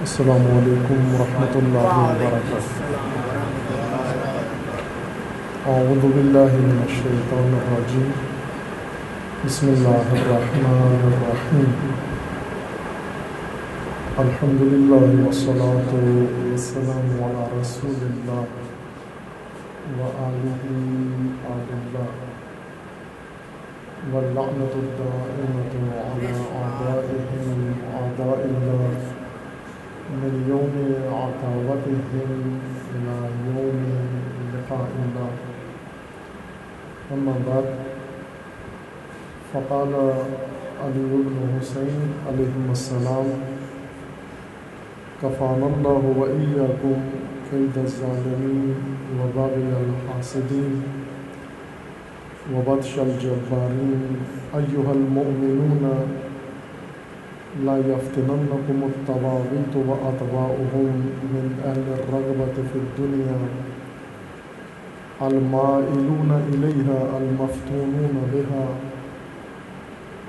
السلام علیکم ورحمۃ اللہ وبرکاتہ۔ اعوذ باللہ من الشیطان الرجیم، بسم اللہ الرحمن الرحیم۔ الحمد للہ والصلاة والسلام علی رسول اللہ وآلہ آل اللہ واللعنۃ الدائمۃ علی اعدائہم اعداء اللہ من یوم عداوتهم إلى یوم لقاء اللہ۔ اما بعد، فقال علی بن حسین علیہم السلام: کفانا اللہ وإیاکم کید الظالمین وبغی الحاسدین وبطش الجبارین۔ ایہا المؤمنون لا يفتننكم الطواغیت وأطباؤهم من أهل الرغبة في الدنيا المائلون إليها المفتونون بها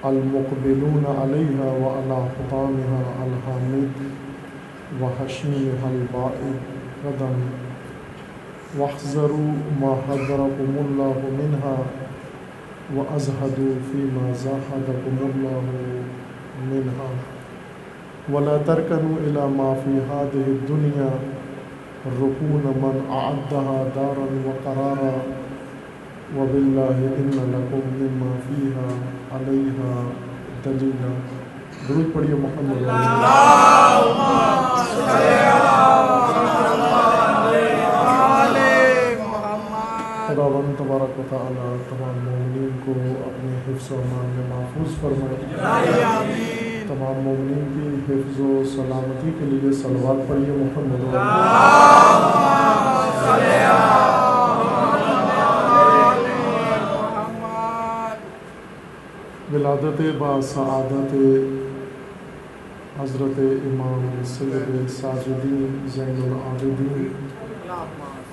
المقبلون عليها وعلى حطامها الحامد وحشيمها البائد غدا، واحذروا ما حذركم الله منها وأزهدوا فيما زاهدكم الله منها، ولا تركنوا إلى ما في هذه الدنيا الركون من أعدها دارا وقرارا، وبالله إن لكم مما فيها عليها دليلا۔ درود پڑھیے محمد خداوند تبارک و تعالی تمام مومنین کو اپنے حفظ و امان میں محفوظ فرمائے۔ تمام مومنین کی حفظ و سلامتی کے لیے صلوات پڑھیے محمد ولادت با سعادت حضرت امام سید ساجدین زین العابدین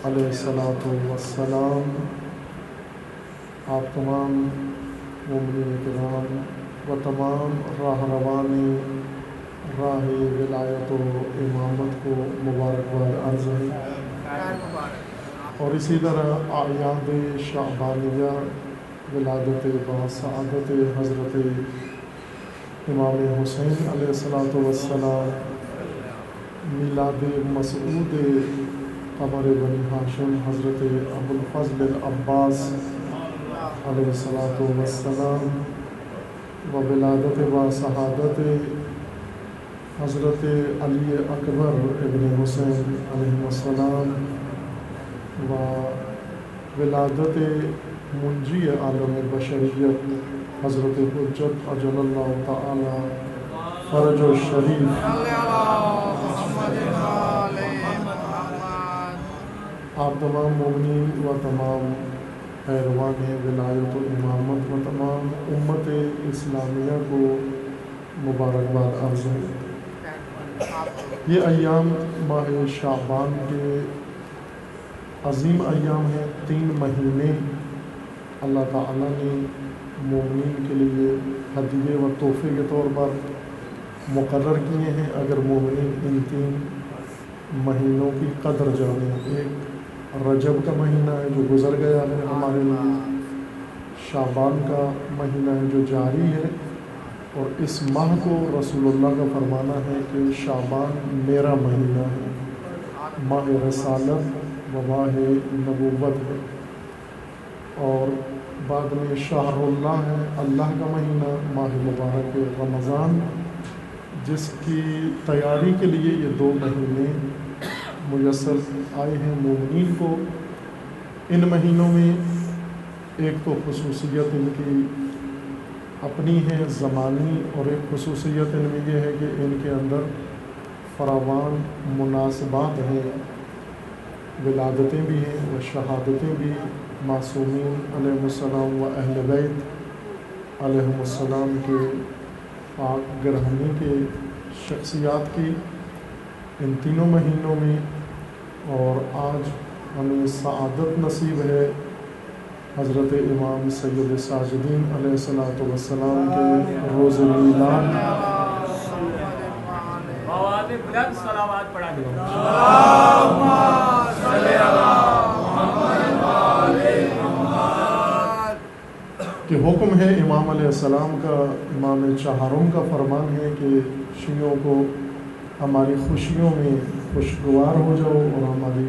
علیہ الصلاۃ والسلام، آپ تمام مومنین کرام و تمام راہ روان راہ ولایت و امامت کو مبارکباد عرض ہے، اور اسی طرح اعیاد شعبانیہ ولادت با سعادت حضرت امام حسین علیہ الصلاۃ والسلام، میلاد مسعود قمر بنی ہاشم حضرت ابوالفضل العباس علیہ الصلاۃ والسلام، و ولادت با سعادت حضرت علی اکبر ابن حسین علیہ السلام، و ولادت منجی عالم بشریت حضرت حجت اجل اللہ تعالی فرج الشریف۔ آپ تمام مومنین و تمام پیروان ولایت و امامت و تمام امت اسلامیہ کو مبارکباد عرض ہے۔ یہ ایام ماہ شعبان کے عظیم ایام ہیں۔ 3 مہینے اللہ تعالیٰ نے مومنین کے لیے ہدیے و تحفے کے طور پر مقرر کیے ہیں۔ اگر مومنین ان 3 مہینوں کی قدر جانیں، ایک رجب کا مہینہ ہے جو گزر گیا ہے ہمارے لیے، شعبان کا مہینہ ہے جو جاری ہے، اور اس ماہ کو رسول اللہ کا فرمانا ہے کہ شعبان میرا مہینہ ہے، ماہ رسالت و ماہ نبوت ہے۔ اور بعد میں شہر اللہ ہے، اللہ کا مہینہ، ماہ مبارک رمضان، جس کی تیاری کے لیے یہ 2 مہینے میسر آئے ہیں مومنین کو۔ ان مہینوں میں ایک تو خصوصیت ان کی اپنی ہے زمانی، اور ایک خصوصیت ان میں یہ ہے کہ ان کے اندر فراوان مناسبات ہیں، ولادتیں بھی ہیں و شہادتیں بھی، معصومین علیہ السلام و اہل بیت علیہ السلام کے پاک گرہنی کے شخصیات کی ان 3 مہینوں میں۔ اور آج ہمیں سعادت نصیب ہے حضرت امام سید ساجدین علیہ الصلاۃ والسلام کے روز میلاد والے بلند صلوات پڑھا دیں۔ کہ حکم ہے امام علیہ السلام کا، امام چہارم کا فرمان ہے کہ شیعوں کو ہماری خوشیوں میں خوشگوار ہو جاؤ اور ہماری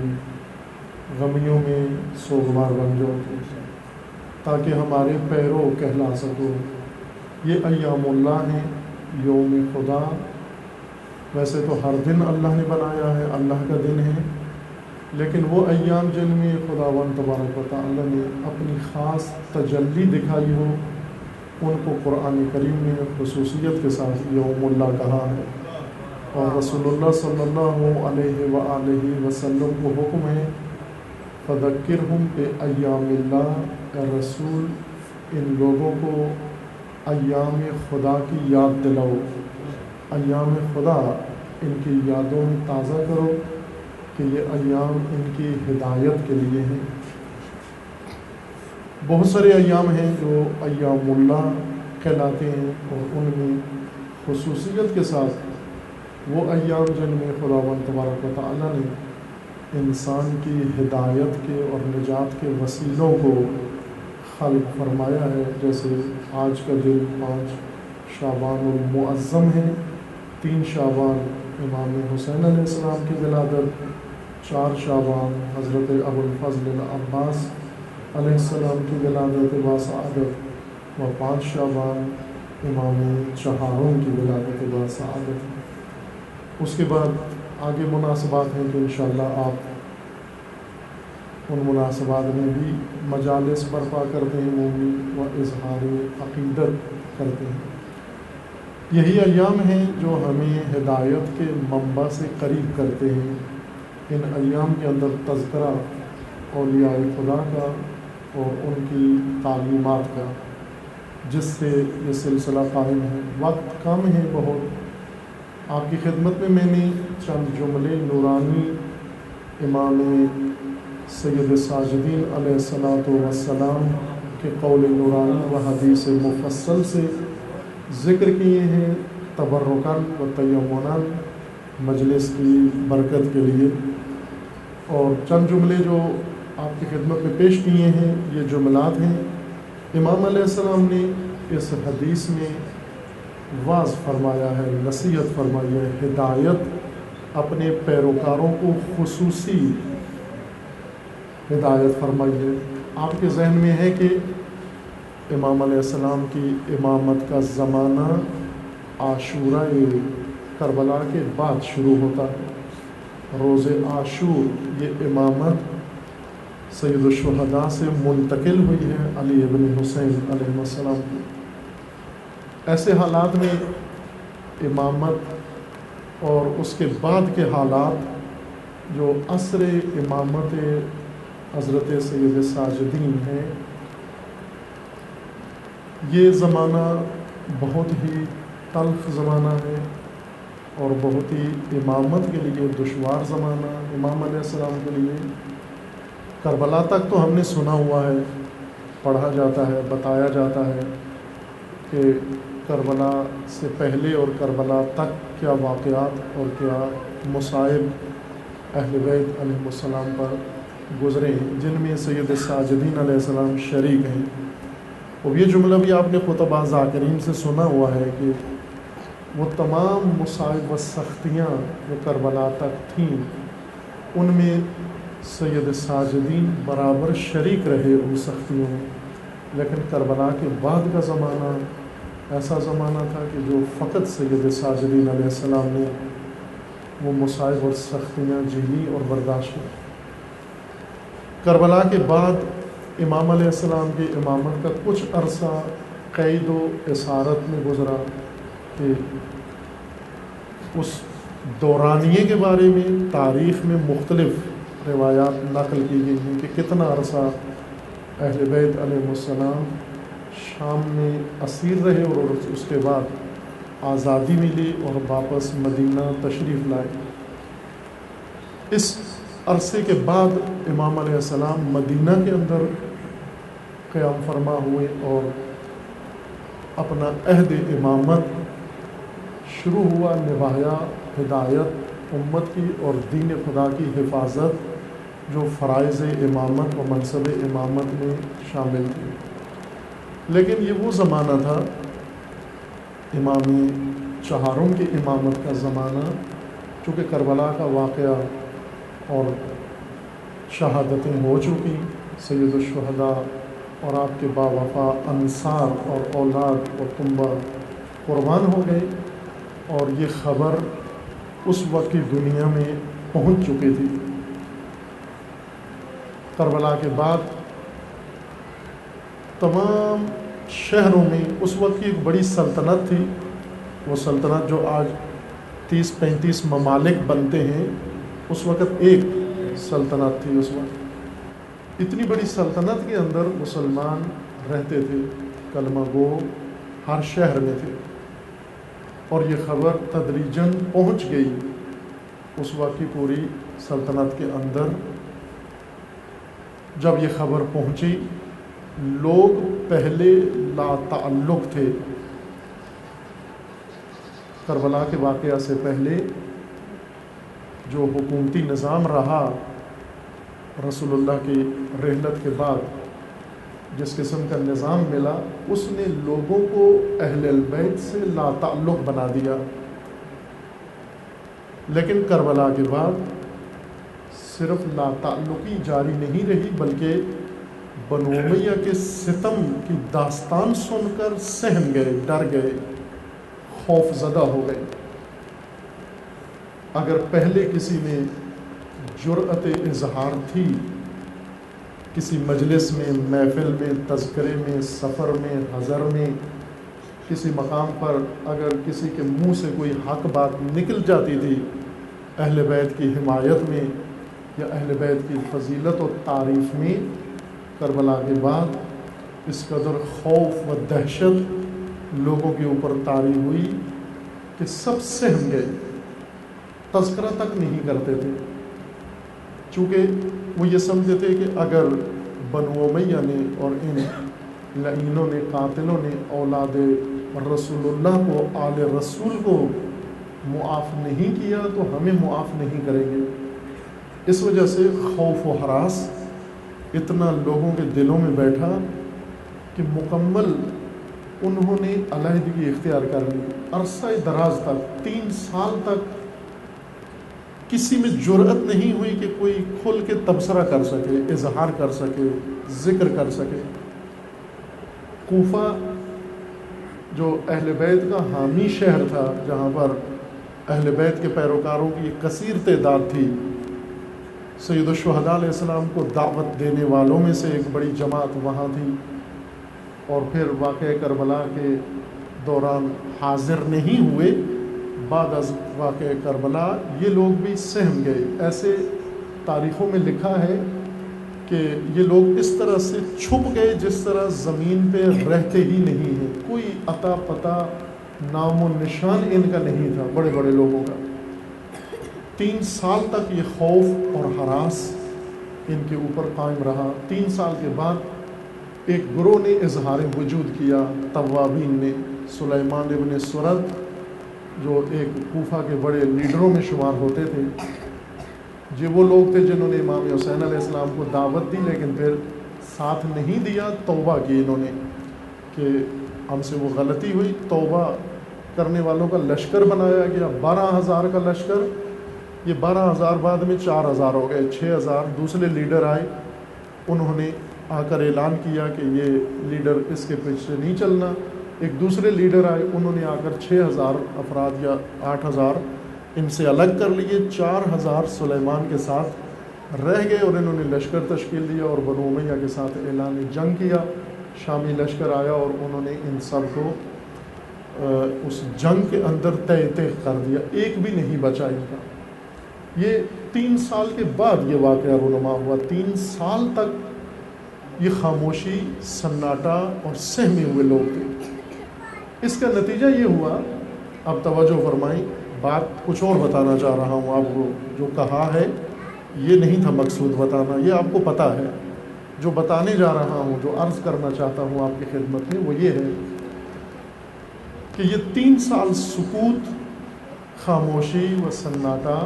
غمیوں میں سوگوار بن جاؤ تاکہ ہمارے پیرو کہلا سکو۔ یہ ایام اللہ ہیں، یوم خدا، ویسے تو ہر دن اللہ نے بنایا ہے، اللہ کا دن ہے، لیکن وہ ایام جن میں خداوند تبارک و تعالی نے اپنی خاص تجلی دکھائی ہو ان کو قرآن کریم میں خصوصیت کے ساتھ یوم اللہ کہا ہے، اور رسول اللہ صلی اللہ علیہ وآلہ وسلم کو حکم ہے فذکرہم بایام اللہ، اے رسول ان لوگوں کو ایام خدا کی یاد دلاؤ، ایام خدا ان کی یادوں میں تازہ کرو کہ یہ ایام ان کی ہدایت کے لیے ہیں۔ بہت سارے ایام ہیں جو ایام اللہ کہلاتے ہیں، اور ان میں خصوصیت کے ساتھ وہ ایام جن میں خداوند تبارک و تعالیٰ نے انسان کی ہدایت کے اور نجات کے وسیلوں کو خلق فرمایا ہے، جیسے آج کا دن 5 شعبان المعظم ہے، 3 شعبان امام حسین علیہ السلام کی ولادت، 4 شعبان حضرت ابوالفضل العباس علیہ السلام کی ولادت باسعادت، و 5 شعبان امام چہارم کی ولادت باسعادت۔ اس کے بعد آگے مناسبات ہیں کہ انشاءاللہ آپ ان مناسبات میں بھی مجالس برپا کرتے ہیں، مومن و اظہار عقیدت کرتے ہیں۔ یہی ایام ہیں جو ہمیں ہدایت کے منبع سے قریب کرتے ہیں۔ ان ایام کے اندر تذکرہ اولیاء خدا کا اور ان کی تعلیمات کا، جس سے یہ سلسلہ قائم ہے۔ وقت کم ہے بہت، آپ کی خدمت میں نے چند جملے نورانی امام سید ساجدین علیہ السلام کے قول نورانی و حدیث مفصل سے ذکر کیے ہیں، تبرکاً و تیمناً مجلس کی برکت کے لیے، اور چند جملے جو آپ کی خدمت میں پیش کیے ہیں یہ جملات ہیں۔ امام علیہ السلام نے اس حدیث میں واعظ فرمایا ہے، نصیحت فرمائی ہے، ہدایت اپنے پیروکاروں کو خصوصی ہدایت فرمائی ہے۔ آپ کے ذہن میں ہے کہ امام علیہ السلام کی امامت کا زمانہ عاشورہ کربلا کے بعد شروع ہوتا ہے۔ روز عاشور یہ امامت سید الشہداء سے منتقل ہوئی ہے علی ابن حسین علیہ السلام کی۔ ایسے حالات میں امامت اور اس کے بعد کے حالات جو عصر امامت حضرت سید ساجدین ہیں، یہ زمانہ بہت ہی تلخ زمانہ ہے اور بہت ہی امامت کے لیے دشوار زمانہ امام علیہ السلام کے لیے۔ کربلا تک تو ہم نے سنا ہوا ہے، پڑھا جاتا ہے، بتایا جاتا ہے کہ کربلا سے پہلے اور کربلا تک کیا واقعات اور کیا مصائب اہل بیت علیہ السلام پر گزرے ہیں، جن میں سید ساجدین علیہ السلام شریک ہیں۔ اور یہ جملہ بھی آپ نے خطبہ ذاکرین سے سنا ہوا ہے کہ وہ تمام مصائب و سختیاں جو کربلا تک تھیں ان میں سید ساجدین برابر شریک رہے ان سختیوں میں، لیکن کربلا کے بعد کا زمانہ ایسا زمانہ تھا کہ جو فقط سید ساجدین علیہ السلام نے وہ مصائب اور سختیاں جھیلی اور برداشت کی۔ کربلا کے بعد امام علیہ السلام کی امامت کا کچھ عرصہ قید و اسارت میں گزرا کہ اس دورانیے کے بارے میں تاریخ میں مختلف روایات نقل کی گئی ہیں کہ کتنا عرصہ اہل بیت علیہ السلام شام میں اسیر رہے اور اس کے بعد آزادی ملی اور واپس مدینہ تشریف لائے۔ اس عرصے کے بعد امام علیہ السلام مدینہ کے اندر قیام فرما ہوئے اور اپنا عہد امامت شروع ہوا، نبھایا ہدایت امت کی اور دین خدا کی حفاظت جو فرائض امامت و منصب امامت میں شامل تھی. لیکن یہ وہ زمانہ تھا، امام چہاروں کی امامت کا زمانہ، چونکہ کربلا کا واقعہ اور شہادتیں ہو چکی، سید الشہداء اور آپ کے باوفا انصار اور اولاد اور کنبہ قربان ہو گئے، اور یہ خبر اس وقت کی دنیا میں پہنچ چکی تھی. کربلا کے بعد تمام شہروں میں اس وقت کی ایک بڑی سلطنت تھی، وہ سلطنت جو آج 30-35 ممالک بنتے ہیں، اس وقت ایک سلطنت تھی. اس وقت اتنی بڑی سلطنت کے اندر مسلمان رہتے تھے، کلمہ گو ہر شہر میں تھے، اور یہ خبر تدریجاً پہنچ گئی اس وقت کی پوری سلطنت کے اندر. جب یہ خبر پہنچی، لوگ پہلے لا تعلق تھے. کربلا کے واقعہ سے پہلے جو حکومتی نظام رہا رسول اللہ کی رحلت کے بعد، جس قسم کا نظام ملا، اس نے لوگوں کو اہل البیت سے لا تعلق بنا دیا. لیکن کربلا کے بعد صرف لا تعلقی جاری نہیں رہی، بلکہ بنو امیہ کے ستم کی داستان سن کر سہم گئے، ڈر گئے، خوف زدہ ہو گئے. اگر پہلے کسی میں جرأت اظہار تھی، کسی مجلس میں، محفل میں، تذکرے میں، سفر میں، حضر میں، کسی مقام پر اگر کسی کے منہ سے کوئی حق بات نکل جاتی تھی اہل بیت کی حمایت میں یا اہل بیت کی فضیلت و تعریف میں، کربلا کے بعد اس قدر خوف و دہشت لوگوں کے اوپر طاری ہوئی کہ سب سہم گئے، تذکرہ تک نہیں کرتے تھے. چونکہ وہ یہ سمجھتے تھے کہ اگر بنو امیہ نے اور ان لعینوں نے، قاتلوں نے اولاد رسول اللہ کو، آل رسول کو معاف نہیں کیا تو ہمیں معاف نہیں کریں گے. اس وجہ سے خوف و ہراس اتنا لوگوں کے دلوں میں بیٹھا کہ مکمل انہوں نے علیحدگی اختیار کر لی. عرصہ دراز تک، 3 سال تک کسی میں جرأت نہیں ہوئی کہ کوئی کھل کے تبصرہ کر سکے، اظہار کر سکے، ذکر کر سکے. کوفہ جو اہل بیت کا حامی شہر تھا، جہاں پر اہل بیت کے پیروکاروں کی ایک کثیر تعداد تھی، سید الشہداء علیہ السلام کو دعوت دینے والوں میں سے ایک بڑی جماعت وہاں تھی، اور پھر واقعہ کربلا کے دوران حاضر نہیں ہوئے، بعد از واقعہ کربلا یہ لوگ بھی سہم گئے. ایسے تاریخوں میں لکھا ہے کہ یہ لوگ اس طرح سے چھپ گئے جس طرح زمین پہ رہتے ہی نہیں ہیں، کوئی عطا پتہ، نام و نشان ان کا نہیں تھا بڑے بڑے لوگوں کا. 3 سال تک یہ خوف اور ہراس ان کے اوپر قائم رہا. 3 سال کے بعد ایک گروہ نے اظہار وجود کیا، توابین نے. سلیمان ابن سرد جو ایک کوفہ کے بڑے لیڈروں میں شمار ہوتے تھے، یہ وہ لوگ تھے جنہوں نے امام حسین علیہ السلام کو دعوت دی لیکن پھر ساتھ نہیں دیا. توبہ کی انہوں نے کہ ہم سے وہ غلطی ہوئی. توبہ کرنے والوں کا لشکر بنایا گیا، 12,000 کا لشکر. یہ 12,000 بعد میں 4,000 ہو گئے، 6,000 دوسرے لیڈر آئے. انہوں نے آ کر اعلان کیا کہ یہ لیڈر اس کے پیچھے نہیں چلنا. ایک دوسرے لیڈر آئے، انہوں نے آ کر 6,000 افراد یا 8,000 ان سے الگ کر لیے. 4,000 سلیمان کے ساتھ رہ گئے اور انہوں نے لشکر تشکیل دیا اور بنو امیہ کے ساتھ اعلان جنگ کیا. شامی لشکر آیا اور انہوں نے ان سب کو اس جنگ کے اندر تہہ کر دیا، ایک بھی نہیں بچا ان کا. یہ 3 سال کے بعد یہ واقعہ رونما ہوا. 3 سال تک یہ خاموشی، سناٹا اور سہمے ہوئے لوگ تھے. اس کا نتیجہ یہ ہوا، اب توجہ فرمائیں، بات کچھ اور بتانا چاہ رہا ہوں آپ کو. جو کہا ہے یہ نہیں تھا مقصود بتانا، یہ آپ کو پتہ ہے. جو بتانے جا رہا ہوں، جو عرض کرنا چاہتا ہوں آپ کی خدمت میں، وہ یہ ہے کہ یہ 3 سال سکوت، خاموشی و سناٹا،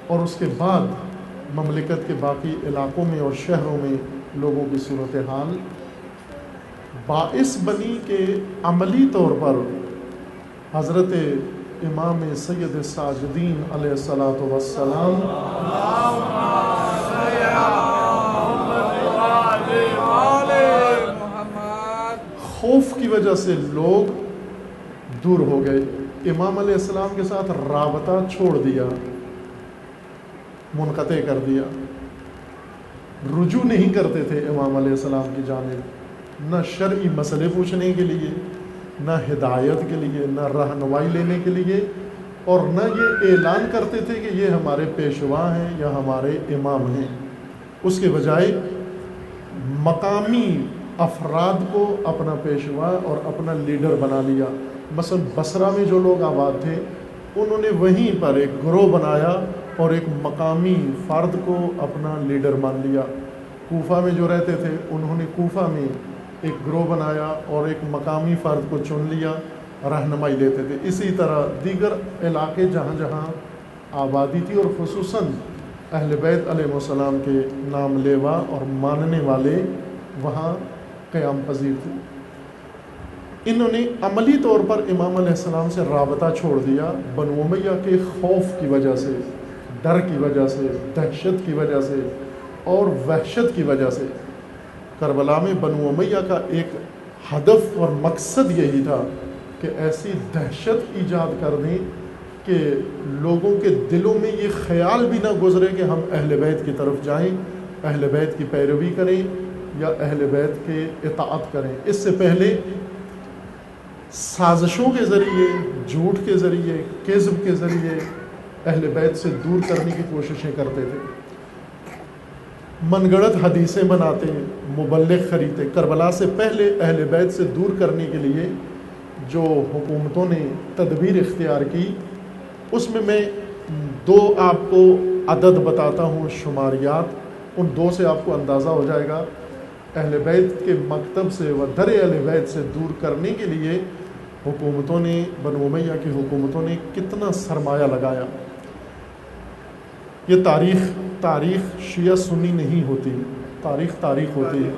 اور اس کے بعد مملکت کے باقی علاقوں میں اور شہروں میں لوگوں کی صورتحال باعث بنی کہ عملی طور پر حضرت امام سید الساجدین علیہ الصلاۃ والسلام خوف کی وجہ سے لوگ دور ہو گئے، امام علیہ السلام کے ساتھ رابطہ چھوڑ دیا، منقطع کر دیا، رجوع نہیں کرتے تھے امام علیہ السلام کی جانب، نہ شرعی مسئلے پوچھنے کے لیے، نہ ہدایت کے لیے، نہ رہنمائی لینے کے لیے، اور نہ یہ اعلان کرتے تھے کہ یہ ہمارے پیشوا ہیں یا ہمارے امام ہیں۔ اس کے بجائے مقامی افراد کو اپنا پیشوا اور اپنا لیڈر بنا لیا۔ مثلا بصرہ میں جو لوگ آباد تھے انہوں نے وہیں پر ایک گروہ بنایا اور ایک مقامی فرد کو اپنا لیڈر مان لیا۔ کوفہ میں جو رہتے تھے انہوں نے کوفہ میں ایک گروہ بنایا اور ایک مقامی فرد کو چن لیا، رہنمائی لیتے تھے۔ اسی طرح دیگر علاقے جہاں جہاں آبادی تھی، اور خصوصاً اہل بیت علیہ السلام کے نام لیوا اور ماننے والے وہاں قیام پذیر تھے۔ انہوں نے عملی طور پر امام علیہ السلام سے رابطہ چھوڑ دیا، بنو امیہ کے خوف کی وجہ سے، ڈر کی وجہ سے، دہشت کی وجہ سے اور وحشت کی وجہ سے۔ کربلا میں بنو امیہ کا ایک ہدف اور مقصد یہی تھا کہ ایسی دہشت ایجاد کر دیں کہ لوگوں کے دلوں میں یہ خیال بھی نہ گزرے کہ ہم اہل بیت کی طرف جائیں، اہل بیت کی پیروی کریں یا اہل بیت کے اطاعت کریں۔ اس سے پہلے سازشوں کے ذریعے، جھوٹ کے ذریعے، کذب کے ذریعے اہل بیت سے دور کرنے کی کوششیں کرتے تھے، من گڑت حدیثیں بناتے، مبلغ خریدتے۔ کربلا سے پہلے اہل بیت سے دور کرنے کے لیے جو حکومتوں نے تدبیر اختیار کی، اس میں دو آپ کو عدد بتاتا ہوں، شماریات، ان دو سے آپ کو اندازہ ہو جائے گا اہل بیت کے مکتب سے و در اہل بیت سے دور کرنے کے لیے حکومتوں نے، بنو امیہ کی حکومتوں نے کتنا سرمایہ لگایا۔ یہ تاریخ شیعہ سنی نہیں ہوتی، تاریخ ہوتی ہے،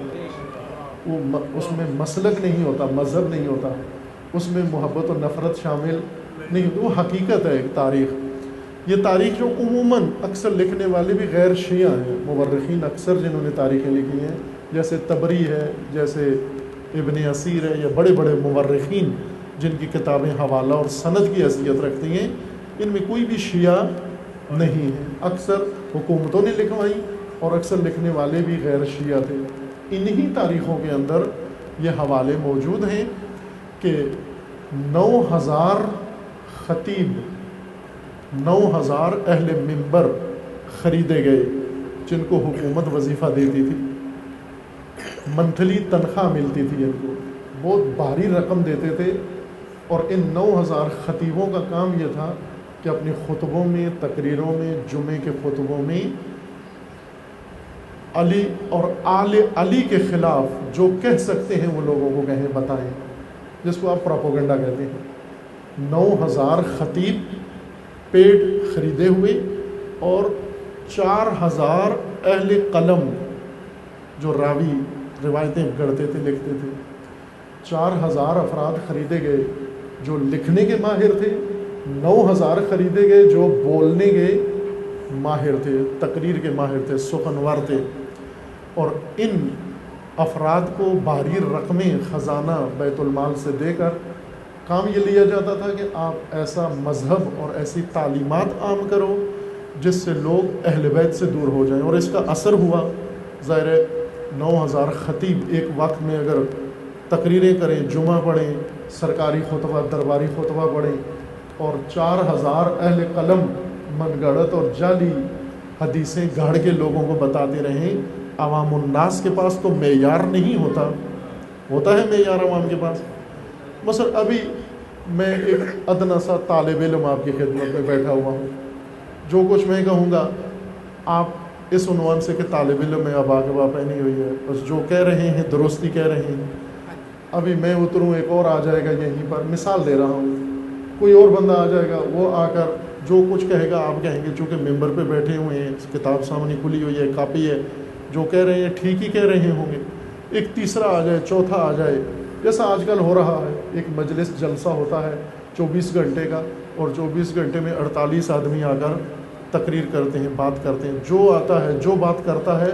وہ اس میں مسلک نہیں ہوتا، مذہب نہیں ہوتا، اس میں محبت و نفرت شامل نہیں ہوتی، وہ حقیقت ہے ایک تاریخ۔ یہ تاریخ جو عموماً اکثر لکھنے والے بھی غیر شیعہ ہیں، مورخین اکثر جنہوں نے تاریخیں لکھی ہیں، جیسے طبری ہے، جیسے ابن اسیر ہے، یا بڑے بڑے مورخین جن کی کتابیں حوالہ اور سند کی حیثیت رکھتی ہیں، ان میں کوئی بھی شیعہ نہیں ہے، اکثر حکومتوں نے لکھوائی اور اکثر لکھنے والے بھی غیر شیعہ تھے۔ انہی تاریخوں کے اندر یہ حوالے موجود ہیں کہ 9000 خطیب، 9000 اہل منبر خریدے گئے جن کو حکومت وظیفہ دیتی تھی، منتھلی تنخواہ ملتی تھی، ان کو بہت بھاری رقم دیتے تھے، اور ان 9000 خطیبوں کا کام یہ تھا کہ اپنے خطبوں میں، تقریروں میں، جمعے کے خطبوں میں علی اور آل علی کے خلاف جو کہہ سکتے ہیں وہ لوگوں کو کہیں، بتائیں، جس کو آپ پروپیگنڈا کہتے ہیں۔ 9000 خطیب پیڈ خریدے ہوئے، اور 4000 اہل قلم جو راوی روایتیں گڑھتے تھے، لکھتے تھے، 4000 افراد خریدے گئے جو لکھنے کے ماہر تھے، 9000 خریدے گئے جو بولنے کے ماہر تھے، تقریر کے ماہر تھے، سخنور تھے، اور ان افراد کو بھاری رقمیں خزانہ بیت المال سے دے کر کام یہ لیا جاتا تھا کہ آپ ایسا مذہب اور ایسی تعلیمات عام کرو جس سے لوگ اہل بیت سے دور ہو جائیں، اور اس کا اثر ہوا۔ ظاہر 9000 خطیب ایک وقت میں اگر تقریریں کریں، جمعہ پڑھیں، سرکاری خطبہ، درباری خطبہ پڑھیں، اور 4000 اہل قلم من گڑت اور جعلی حدیثیں گھڑ کے لوگوں کو بتاتے رہیں، عوام الناس کے پاس تو معیار نہیں ہوتا ہے معیار عوام کے پاس۔ مثلا ابھی میں ایک ادنا سا طالب علم آپ کی خدمت میں بیٹھا ہوا ہوں، جو کچھ میں کہوں گا آپ اس عنوان سے کہ طالب علم میں ابا کے باپ پہنی ہوئی ہے، بس جو کہہ رہے ہیں درستی کہہ رہے ہیں۔ ابھی میں اتروں ایک اور آ جائے گا یہیں پر، مثال دے رہا ہوں، کوئی اور بندہ آ جائے گا، وہ آ کر جو کچھ کہے گا آپ کہیں گے چونکہ ممبر پہ بیٹھے ہوئے ہیں، کتاب سامنے کھلی ہوئی ہے، کاپی ہے، جو کہہ رہے ہیں ٹھیک ہی کہہ رہے ہوں گے۔ ایک تیسرا آ جائے، چوتھا آ جائے، جیسا آج کل ہو رہا ہے، ایک مجلس جلسہ ہوتا ہے 24 گھنٹے کا، اور 24 گھنٹے میں 48 آدمی آ کر تقریر کرتے ہیں، بات کرتے ہیں، جو آتا ہے جو بات کرتا ہے،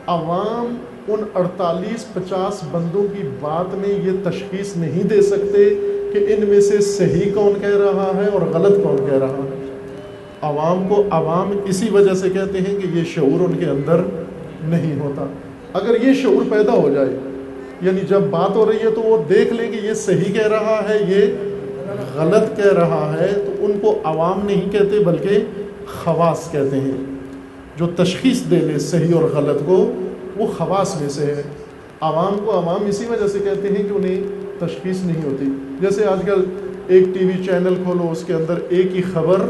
عوام ان 48-50 بندوں کی بات میں یہ تشخیص نہیں دے سکتے کہ ان میں سے صحیح کون کہہ رہا ہے اور غلط کون کہہ رہا ہے۔ عوام کو عوام اسی وجہ سے کہتے ہیں کہ یہ شعور ان کے اندر نہیں ہوتا۔ اگر یہ شعور پیدا ہو جائے، یعنی جب بات ہو رہی ہے تو وہ دیکھ لیں کہ یہ صحیح کہہ رہا ہے، یہ غلط کہہ رہا ہے، تو ان کو عوام نہیں کہتے بلکہ خواص کہتے ہیں۔ جو تشخیص دے لے صحیح اور غلط کو، وہ خواص میں سے ہے۔ عوام کو عوام اسی وجہ سے کہتے ہیں کہ انہیں تشخیص نہیں ہوتی۔ جیسے آج کل ایک ٹی وی چینل کھولو، اس کے اندر ایک ہی خبر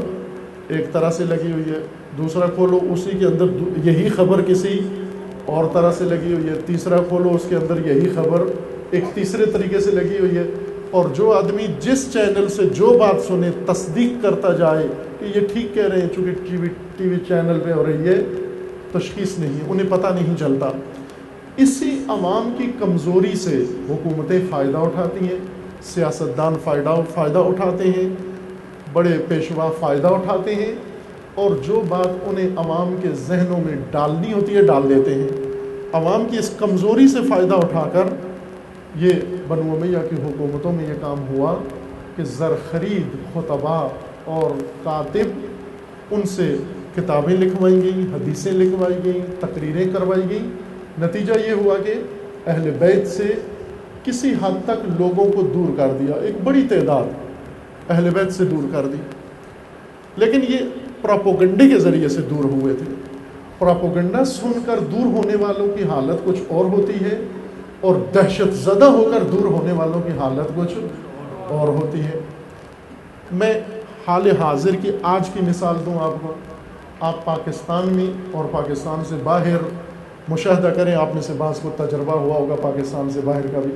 ایک طرح سے لگی ہوئی ہے، دوسرا کھولو اسی کے اندر یہی خبر کسی اور طرح سے لگی ہوئی ہے، تیسرا کھولو اس کے اندر یہی خبر ایک تیسرے طریقے سے لگی ہوئی ہے، اور جو آدمی جس چینل سے جو بات سنے تصدیق کرتا جائے کہ یہ ٹھیک کہہ رہے ہیں، چونکہ ٹی وی چینل پہ ہو رہی ہے، تشخیص نہیں، انہیں پتہ نہیں چلتا۔ اسی عوام کی کمزوری سے حکومتیں فائدہ اٹھاتی ہیں، سیاستدان فائدہ اٹھاتے ہیں، بڑے پیشوا فائدہ اٹھاتے ہیں، اور جو بات انہیں عوام کے ذہنوں میں ڈالنی ہوتی ہے ڈال دیتے ہیں۔ عوام کی اس کمزوری سے فائدہ اٹھا کر یہ بنو امیہ کی حکومتوں میں یہ کام ہوا کہ زرخرید خطبہ اور کاتب ان سے کتابیں لکھوائی گئیں، حدیثیں لکھوائی گئیں، تقریریں کروائی گئیں۔ نتیجہ یہ ہوا کہ اہل بیت سے کسی حد تک لوگوں کو دور کر دیا، ایک بڑی تعداد اہل بیت سے دور کر دی، لیکن یہ پراپوگنڈے کے ذریعے سے دور ہوئے تھے۔ پراپوگنڈا سن کر دور ہونے والوں کی حالت کچھ اور ہوتی ہے، اور دہشت زدہ ہو کر دور ہونے والوں کی حالت کچھ اور ہوتی ہے۔ میں حال حاضر کی آج کی مثال دوں آپ کو۔ آپ پاکستان میں اور پاکستان سے باہر مشاہدہ کریں، آپ میں سے بعض کو تجربہ ہوا ہوگا پاکستان سے باہر کا بھی۔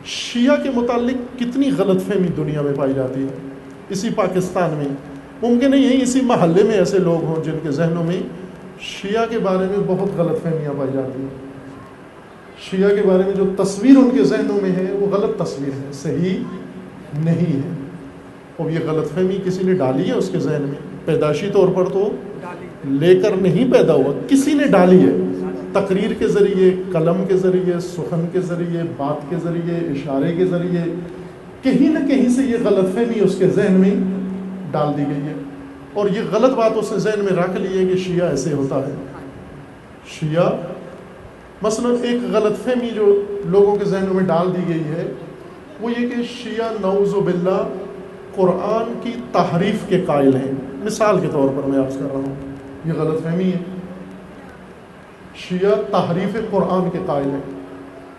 شیعہ کے متعلق کتنی غلط فہمی دنیا میں پائی جاتی ہے۔ اسی پاکستان میں ممکن ہے یہیں اسی محلے میں ایسے لوگ ہوں جن کے ذہنوں میں شیعہ کے بارے میں بہت غلط فہمیاں پائی جاتی ہیں۔ شیعہ کے بارے میں جو تصویر ان کے ذہنوں میں ہے وہ غلط تصویر ہے، صحیح نہیں ہے۔ اور یہ غلط فہمی کسی نے ڈالی ہے اس کے ذہن میں، پیدائشی طور پر تو لے کر نہیں پیدا ہوا، کسی نے ڈالی ہے، تقریر کے ذریعے، قلم کے ذریعے، سخن کے ذریعے، بات کے ذریعے، اشارے کے ذریعے، کہیں نہ کہیں سے یہ غلط فہمی اس کے ذہن میں ڈال دی گئی ہے، اور یہ غلط بات اس نے ذہن میں رکھ لی ہے کہ شیعہ ایسے ہوتا ہے۔ شیعہ مثلا ایک غلط فہمی جو لوگوں کے ذہنوں میں ڈال دی گئی ہے وہ یہ کہ شیعہ نعوذ باللہ قرآن کی تحریف کے قائل ہیں۔ مثال کے طور پر میں عرض کر رہا ہوں، یہ غلط فہمی ہے، شیعہ تحریف قرآن کے قائل ہیں،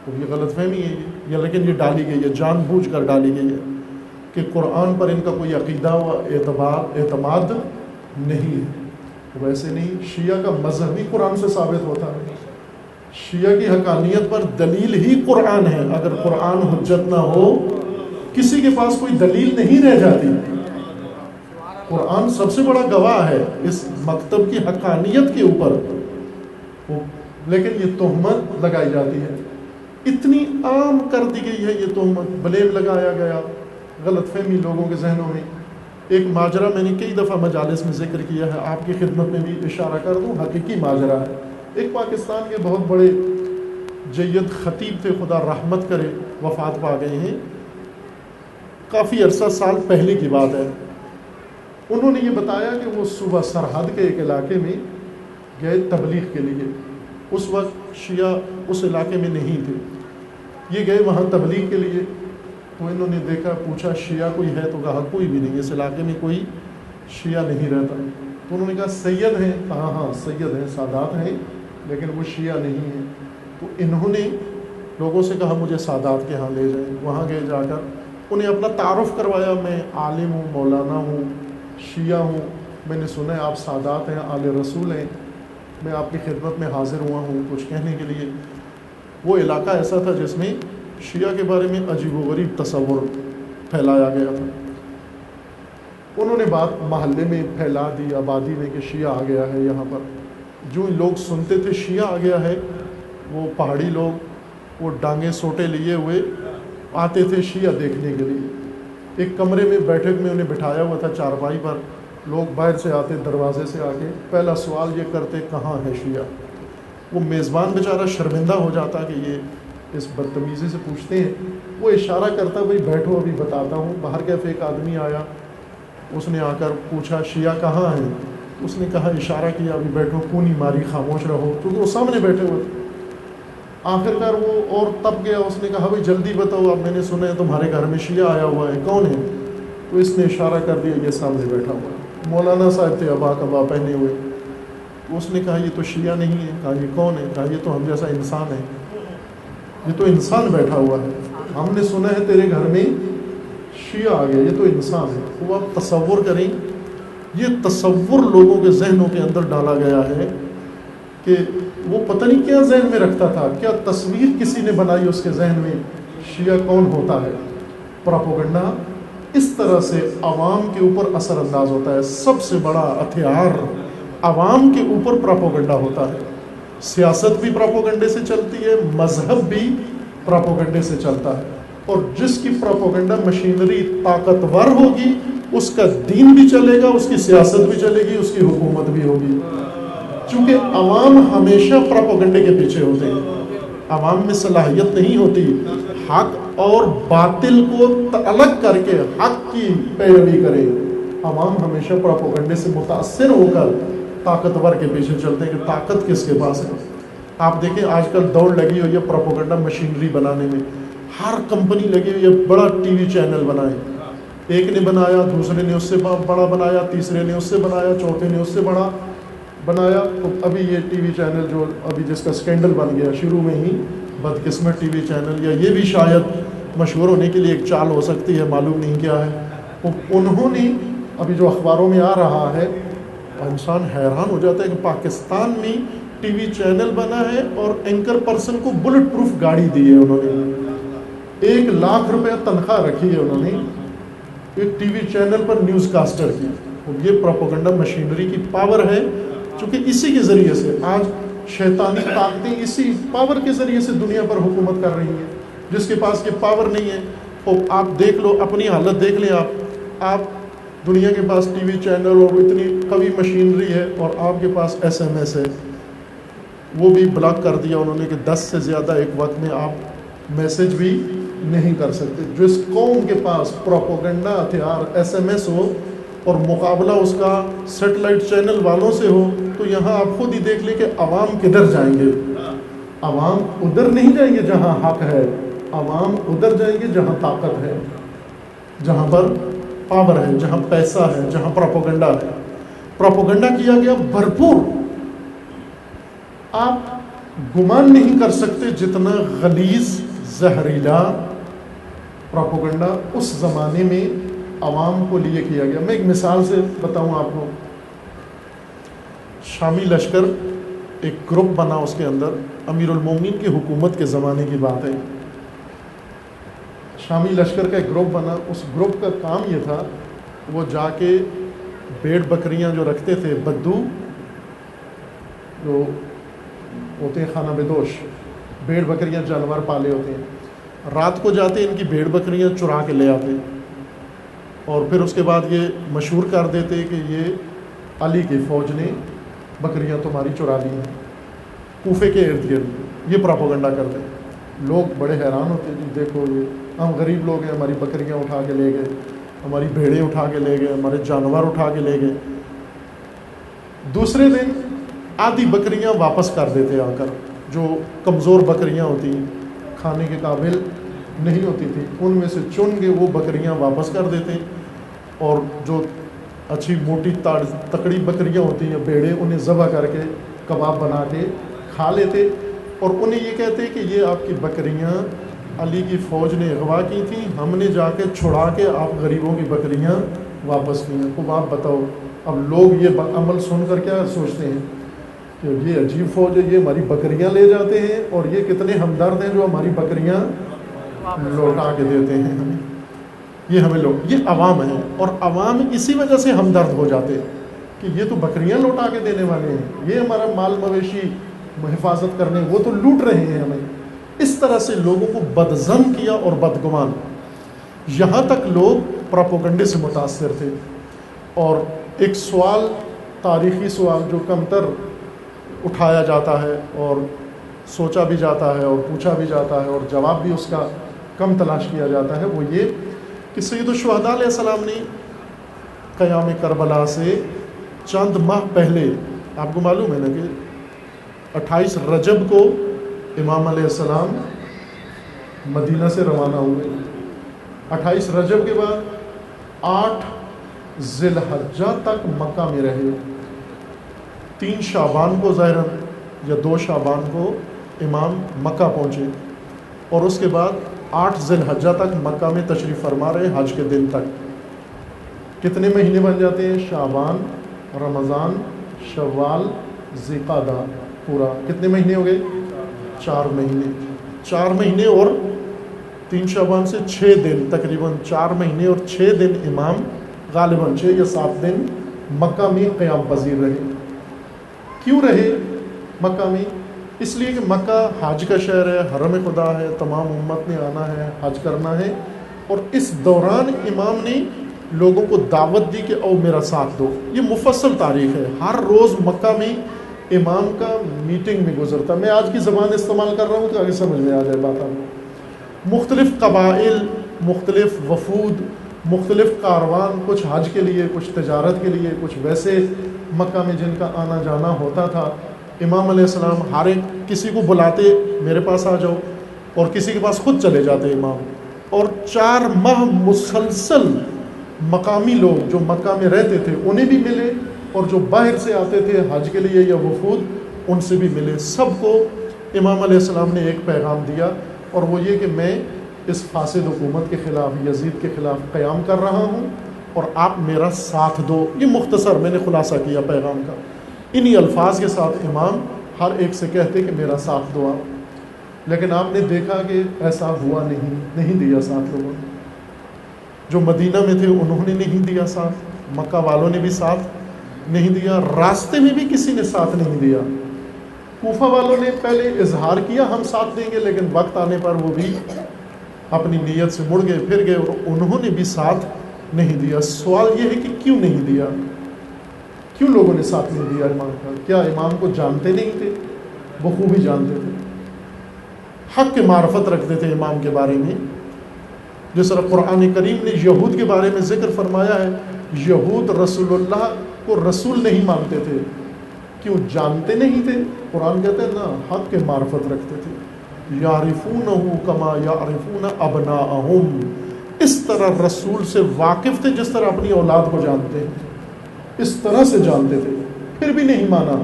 تو یہ غلط فہمی ہے یہ، لیکن یہ ڈالی گئی ہے، جان بوجھ کر ڈالی گئی ہے کہ قرآن پر ان کا کوئی عقیدہ و اعتماد نہیں ہے۔ ویسے نہیں، شیعہ کا مذہب بھی قرآن سے ثابت ہوتا ہے، شیعہ کی حقانیت پر دلیل ہی قرآن ہے۔ اگر قرآن حجت نہ ہو، کسی کے پاس کوئی دلیل نہیں رہ جاتی۔ قرآن سب سے بڑا گواہ ہے اس مکتب کی حقانیت کے اوپر، لیکن یہ تہمت لگائی جاتی ہے، اتنی عام کر دی گئی ہے یہ تہمت، بلیم لگایا گیا، غلط فہمی لوگوں کے ذہنوں میں۔ ایک ماجرا میں نے کئی دفعہ مجالس میں ذکر کیا ہے، آپ کی خدمت میں بھی اشارہ کر دوں، حقیقی ماجرا ہے۔ ایک پاکستان کے بہت بڑے جید خطیب تھے، خدا رحمت کرے، وفات پا گئے ہیں، کافی عرصہ سال پہلے کی بات ہے۔ انہوں نے یہ بتایا کہ وہ صوبہ سرحد کے ایک علاقے میں گئے تبلیغ کے لیے، اس وقت شیعہ اس علاقے میں نہیں تھے، یہ گئے وہاں تبلیغ کے لیے، تو انہوں نے دیکھا، پوچھا شیعہ کوئی ہے، تو کہا کوئی بھی نہیں، اس علاقے میں کوئی شیعہ نہیں رہتا۔ تو انہوں نے کہا سید ہیں، کہا ہاں سید ہیں، سادات ہیں، لیکن وہ شیعہ نہیں ہیں۔ تو انہوں نے لوگوں سے کہا مجھے سادات کے ہاں لے جائیں، وہاں گئے، جا کر انہیں اپنا تعارف کروایا، میں عالم ہوں، مولانا ہوں، شیعہ ہوں، میں نے سنا ہے آپ سادات ہیں، آل رسول ہیں، میں آپ کی خدمت میں حاضر ہوا ہوں کچھ کہنے کے لیے۔ وہ علاقہ ایسا تھا جس میں شیعہ کے بارے میں عجیب و غریب تصور پھیلایا گیا تھا۔ انہوں نے بات محلے میں پھیلا دی، آبادی میں، کہ شیعہ آ گیا ہے یہاں پر۔ جو لوگ سنتے تھے شیعہ آ گیا ہے، وہ پہاڑی لوگ وہ ڈانگیں سوٹے لیے ہوئے آتے تھے شیعہ دیکھنے کے لیے۔ ایک کمرے میں بیٹھک میں انہیں بٹھایا ہوا تھا چارپائی پر، لوگ باہر سے آتے دروازے سے آ کے پہلا سوال یہ کرتے کہاں ہے شیعہ۔ وہ میزبان بیچارہ شرمندہ ہو جاتا کہ یہ اس بدتمیزی سے پوچھتے ہیں، وہ اشارہ کرتا بھائی بیٹھو ابھی بتاتا ہوں۔ باہر کیفے ایک آدمی آیا، اس نے آ کر پوچھا شیعہ کہاں ہیں؟ اس نے کہا، اشارہ کیا ابھی بیٹھو، کونی ماری خاموش رہو، کیونکہ وہ سامنے بیٹھے ہوئے تھے۔ آخر کار وہ اور تب گیا، اس نے کہا بھائی جلدی بتاؤ، اب میں نے سنا ہے تمہارے گھر میں شیعہ آیا ہوا ہے، کون ہے؟ تو اس نے اشارہ کر دیا یہ سامنے بیٹھا ہوا ہے، مولانا صاحب تھے ابا کبا پہنے ہوئے۔ اس نے کہا یہ تو شیعہ نہیں ہے۔ کہا یہ کون ہے؟ کہا یہ تو ہم جیسا انسان ہے، یہ تو انسان بیٹھا ہوا ہے، ہم نے سنا ہے تیرے گھر میں شیعہ آ گیا، یہ تو انسان ہے۔ وہ آپ تصور کریں، یہ تصور لوگوں کے ذہنوں کے اندر ڈالا گیا ہے کہ وہ پتہ نہیں کیا ذہن میں رکھتا تھا، کیا تصویر کسی نے بنائی اس کے ذہن میں، شیعہ کون ہوتا ہے۔ پراپوگنڈا اس طرح سے عوام کے اوپر اثر انداز ہوتا ہے۔ سب سے بڑا ہتھیار عوام کے اوپر پراپوگنڈا ہوتا ہے۔ سیاست بھی پراپوگنڈے سے چلتی ہے، مذہب بھی پراپوگنڈے سے چلتا ہے، اور جس کی پراپوگنڈا مشینری طاقتور ہوگی اس کا دین بھی چلے گا، اس کی سیاست بھی چلے گی، اس کی حکومت بھی ہوگی۔ چونکہ عوام ہمیشہ پراپوگنڈے کے پیچھے ہوتے ہیں، عوام میں صلاحیت نہیں ہوتی حق اور باطل کو الگ کر کے حق کی پیروی کرے۔ عوام ہمیشہ پراپوگنڈے سے متاثر ہو کر طاقتور کے پیچھے چلتے ہیں کہ طاقت کس کے پاس ہے۔ آپ دیکھیں آج کل دوڑ لگی ہوئی ہے پراپوگنڈا مشینری بنانے میں، ہر کمپنی لگی ہوئی ہے بڑا ٹی وی چینل بنائے، ایک نے بنایا، دوسرے نے اس سے بڑا بنایا، تیسرے نے اس سے بنایا، چوتھے نے اس سے بڑا بنایا۔ تو ابھی یہ ٹی وی چینل جو ابھی جس کا سکینڈل بن گیا شروع میں ہی، بدقسمت ٹی وی چینل، یا یہ بھی شاید مشہور ہونے کے لیے ایک چال ہو سکتی ہے، معلوم نہیں کیا ہے، انہوں نے ابھی جو اخباروں میں آ رہا ہے، انسان حیران ہو جاتا ہے کہ پاکستان میں ٹی وی چینل بنا ہے اور اینکر پرسن کو بلٹ پروف گاڑی دی ہے، انہوں نے 1 لاکھ روپے تنخواہ رکھی ہے انہوں نے ایک ٹی وی چینل پر نیوز کاسٹر کی۔ یہ پروپیگنڈا مشینری کی پاور ہے، چونکہ اسی کے ذریعے سے آج شیطانی طاقتیں اسی پاور کے ذریعے سے دنیا پر حکومت کر رہی ہیں۔ جس کے پاس یہ پاور نہیں ہے، تو آپ دیکھ لو اپنی حالت دیکھ لیں، آپ دنیا کے پاس ٹی وی چینل اور اتنی قوی مشینری ہے، اور آپ کے پاس ایس ایم ایس ہے، وہ بھی بلاک کر دیا انہوں نے کہ 10 سے زیادہ ایک وقت میں آپ میسج بھی نہیں کر سکتے۔ جس قوم کے پاس پروپیگنڈا ہتھیار ایس ایم ایس ہو اور مقابلہ اس کا سیٹلائٹ چینل والوں سے ہو، تو یہاں آپ خود ہی دیکھ لیں کہ عوام کدھر جائیں گے۔ عوام ادھر نہیں جائیں گے جہاں حق ہے، عوام ادھر جائیں گے جہاں طاقت ہے، جہاں پر پاور ہے، جہاں پیسہ ہے، جہاں پروپیگنڈا ہے۔ پروپیگنڈا کیا گیا بھرپور، آپ گمان نہیں کر سکتے جتنا غلیظ زہریلا پروپیگنڈا اس زمانے میں عوام کو لیے کیا گیا۔ میں ایک مثال سے بتاؤں آپ کو، شامی لشکر ایک گروپ بنا، اس کے اندر امیر المومنین کی حکومت کے زمانے کی بات ہے، شامی لشکر کا ایک گروپ بنا۔ اس گروپ کا کام یہ تھا، وہ جا کے بھیڑ بکریاں جو رکھتے تھے، بدو جو ہوتے ہیں خانہ بدوش، بھیڑ بکریاں جانور پالے ہوتے ہیں، رات کو جاتے ان کی بھیڑ بکریاں چرا کے لے آتے، اور پھر اس کے بعد یہ مشہور کر دیتے کہ یہ علی کی فوج نے بکریاں تمہاری چرا لی ہیں کوفے کے ارد گرد۔ یہ پروپیگنڈا کرتے ہیں، لوگ بڑے حیران ہوتے ہیں، جی دیکھو یہ ہم غریب لوگ ہیں، ہماری بکریاں اٹھا کے لے گئے، ہماری بھیڑیں اٹھا کے لے گئے، ہمارے جانور اٹھا کے لے گئے۔ دوسرے دن آدھی بکریاں واپس کر دیتے آ کر، جو کمزور بکریاں ہوتی ہیں، کھانے کے قابل نہیں ہوتی تھی، ان میں سے چن کے وہ بکریاں واپس کر دیتے، اور جو اچھی موٹی تکڑی بکریاں ہوتی ہیں بیڑے، انہیں ذبح کر کے کباب بنا کے کھا لیتے، اور انہیں یہ کہتے کہ یہ آپ کی بکریاں علی کی فوج نے اغوا کی تھیں، ہم نے جا کے چھڑا کے آپ غریبوں کی بکریاں واپس کی ہیں۔ تو آپ بتاؤ اب لوگ یہ عمل سن کر کیا سوچتے ہیں کہ یہ عجیب فوج ہے، یہ ہماری بکریاں لے جاتے ہیں، اور یہ کتنے ہمدرد ہیں جو ہماری بکریاں لوٹا کے دیتے ہیں ہمیں۔ یہ ہمیں لوگ، یہ عوام ہیں، اور عوام اسی وجہ سے ہمدرد ہو جاتے ہیں کہ یہ تو بکریاں لوٹا کے دینے والے ہیں، یہ ہمارا مال مویشی حفاظت کرنے، وہ تو لوٹ رہے ہیں ہمیں. اس طرح سے لوگوں کو بدظن کیا اور بدگمان، یہاں تک لوگ پروپیگنڈے سے متاثر تھے. اور ایک سوال، تاریخی سوال جو کم تر اٹھایا جاتا ہے اور سوچا بھی جاتا ہے اور پوچھا بھی جاتا ہے اور جواب بھی اس کا کم تلاش کیا جاتا ہے، وہ یہ کہ سید الشہداء علیہ السلام نے قیام کربلا سے چند ماہ پہلے، آپ کو معلوم ہے نا کہ 28 رجب کو امام علیہ السلام مدینہ سے روانہ ہوئے. 28 رجب کے بعد 8 ذی الحجہ تک مکہ میں رہے. 3 شعبان کو ظاہراً یا 2 شعبان کو امام مکہ پہنچے، اور اس کے بعد 8 ذی الحجہ تک مکہ میں تشریف فرما رہے حج کے دن تک. کتنے مہینے بن جاتے ہیں؟ شعبان، رمضان، شوال، ذی قعدہ، پورا کتنے مہینے ہو گئے؟ 4 مہینے. 4 مہینے اور 3 شعبان سے 6 دن، تقریباً 4 مہینے اور 6 دن امام غالباً 6 یا 7 دن مکہ میں قیام پذیر رہے. کیوں رہے مکہ میں؟ اس لیے کہ مکہ حج کا شہر ہے، حرم خدا ہے، تمام امت نے آنا ہے، حج کرنا ہے. اور اس دوران امام نے لوگوں کو دعوت دی کہ او میرا ساتھ دو. یہ مفصل تاریخ ہے، ہر روز مکہ میں امام کا میٹنگ میں گزرتا. میں آج کی زبان استعمال کر رہا ہوں تو آگے سمجھ میں آ جائے بات. آپ مختلف قبائل، مختلف وفود، مختلف کاروان، کچھ حج کے لیے، کچھ تجارت کے لیے، کچھ ویسے مکہ میں جن کا آنا جانا ہوتا تھا. امام علیہ السلام ہر ایک کسی کو بلاتے میرے پاس آ جاؤ، اور کسی کے پاس خود چلے جاتے امام. اور 4 ماہ مسلسل مقامی لوگ جو مکہ میں رہتے تھے انہیں بھی ملے، اور جو باہر سے آتے تھے حج کے لیے یا وفود ان سے بھی ملے. سب کو امام علیہ السلام نے ایک پیغام دیا، اور وہ یہ کہ میں اس فاسد حکومت کے خلاف، یزید کے خلاف قیام کر رہا ہوں، اور آپ میرا ساتھ دو. یہ مختصر میں نے خلاصہ کیا پیغام کا. انہی الفاظ کے ساتھ امام ہر ایک سے کہتے کہ میرا ساتھ دو آپ. لیکن آپ نے دیکھا کہ ایسا ہوا نہیں دیا ساتھ. لوگوں نے جو مدینہ میں تھے انہوں نے نہیں دیا ساتھ، مکہ والوں نے بھی ساتھ نہیں دیا، راستے میں بھی کسی نے ساتھ نہیں دیا. کوفہ والوں نے پہلے اظہار کیا ہم ساتھ دیں گے، لیکن وقت آنے پر وہ بھی اپنی نیت سے مڑ گئے، پھر گئے، اور انہوں نے بھی ساتھ نہیں دیا. سوال یہ ہے کہ کیوں نہیں دیا؟ کیوں لوگوں نے ساتھ نہیں دیا امام کا؟ کیا امام کو جانتے نہیں تھے؟ بخوبی جانتے تھے، حق کی معرفت رکھتے تھے امام کے بارے میں. جس طرح قرآن کریم نے یہود کے بارے میں ذکر فرمایا ہے، یہود رسول اللہ کو رسول نہیں مانتے تھے. کیوں؟ جانتے نہیں تھے. قرآن کہتے ہیں نا، حق کی معرفت رکھتے تھے. یعرفونہ کما یعرفون ابناءہم، اس طرح رسول سے واقف تھے جس طرح اپنی اولاد کو جانتے ہیں، اس طرح سے جانتے تھے. پھر بھی نہیں مانا.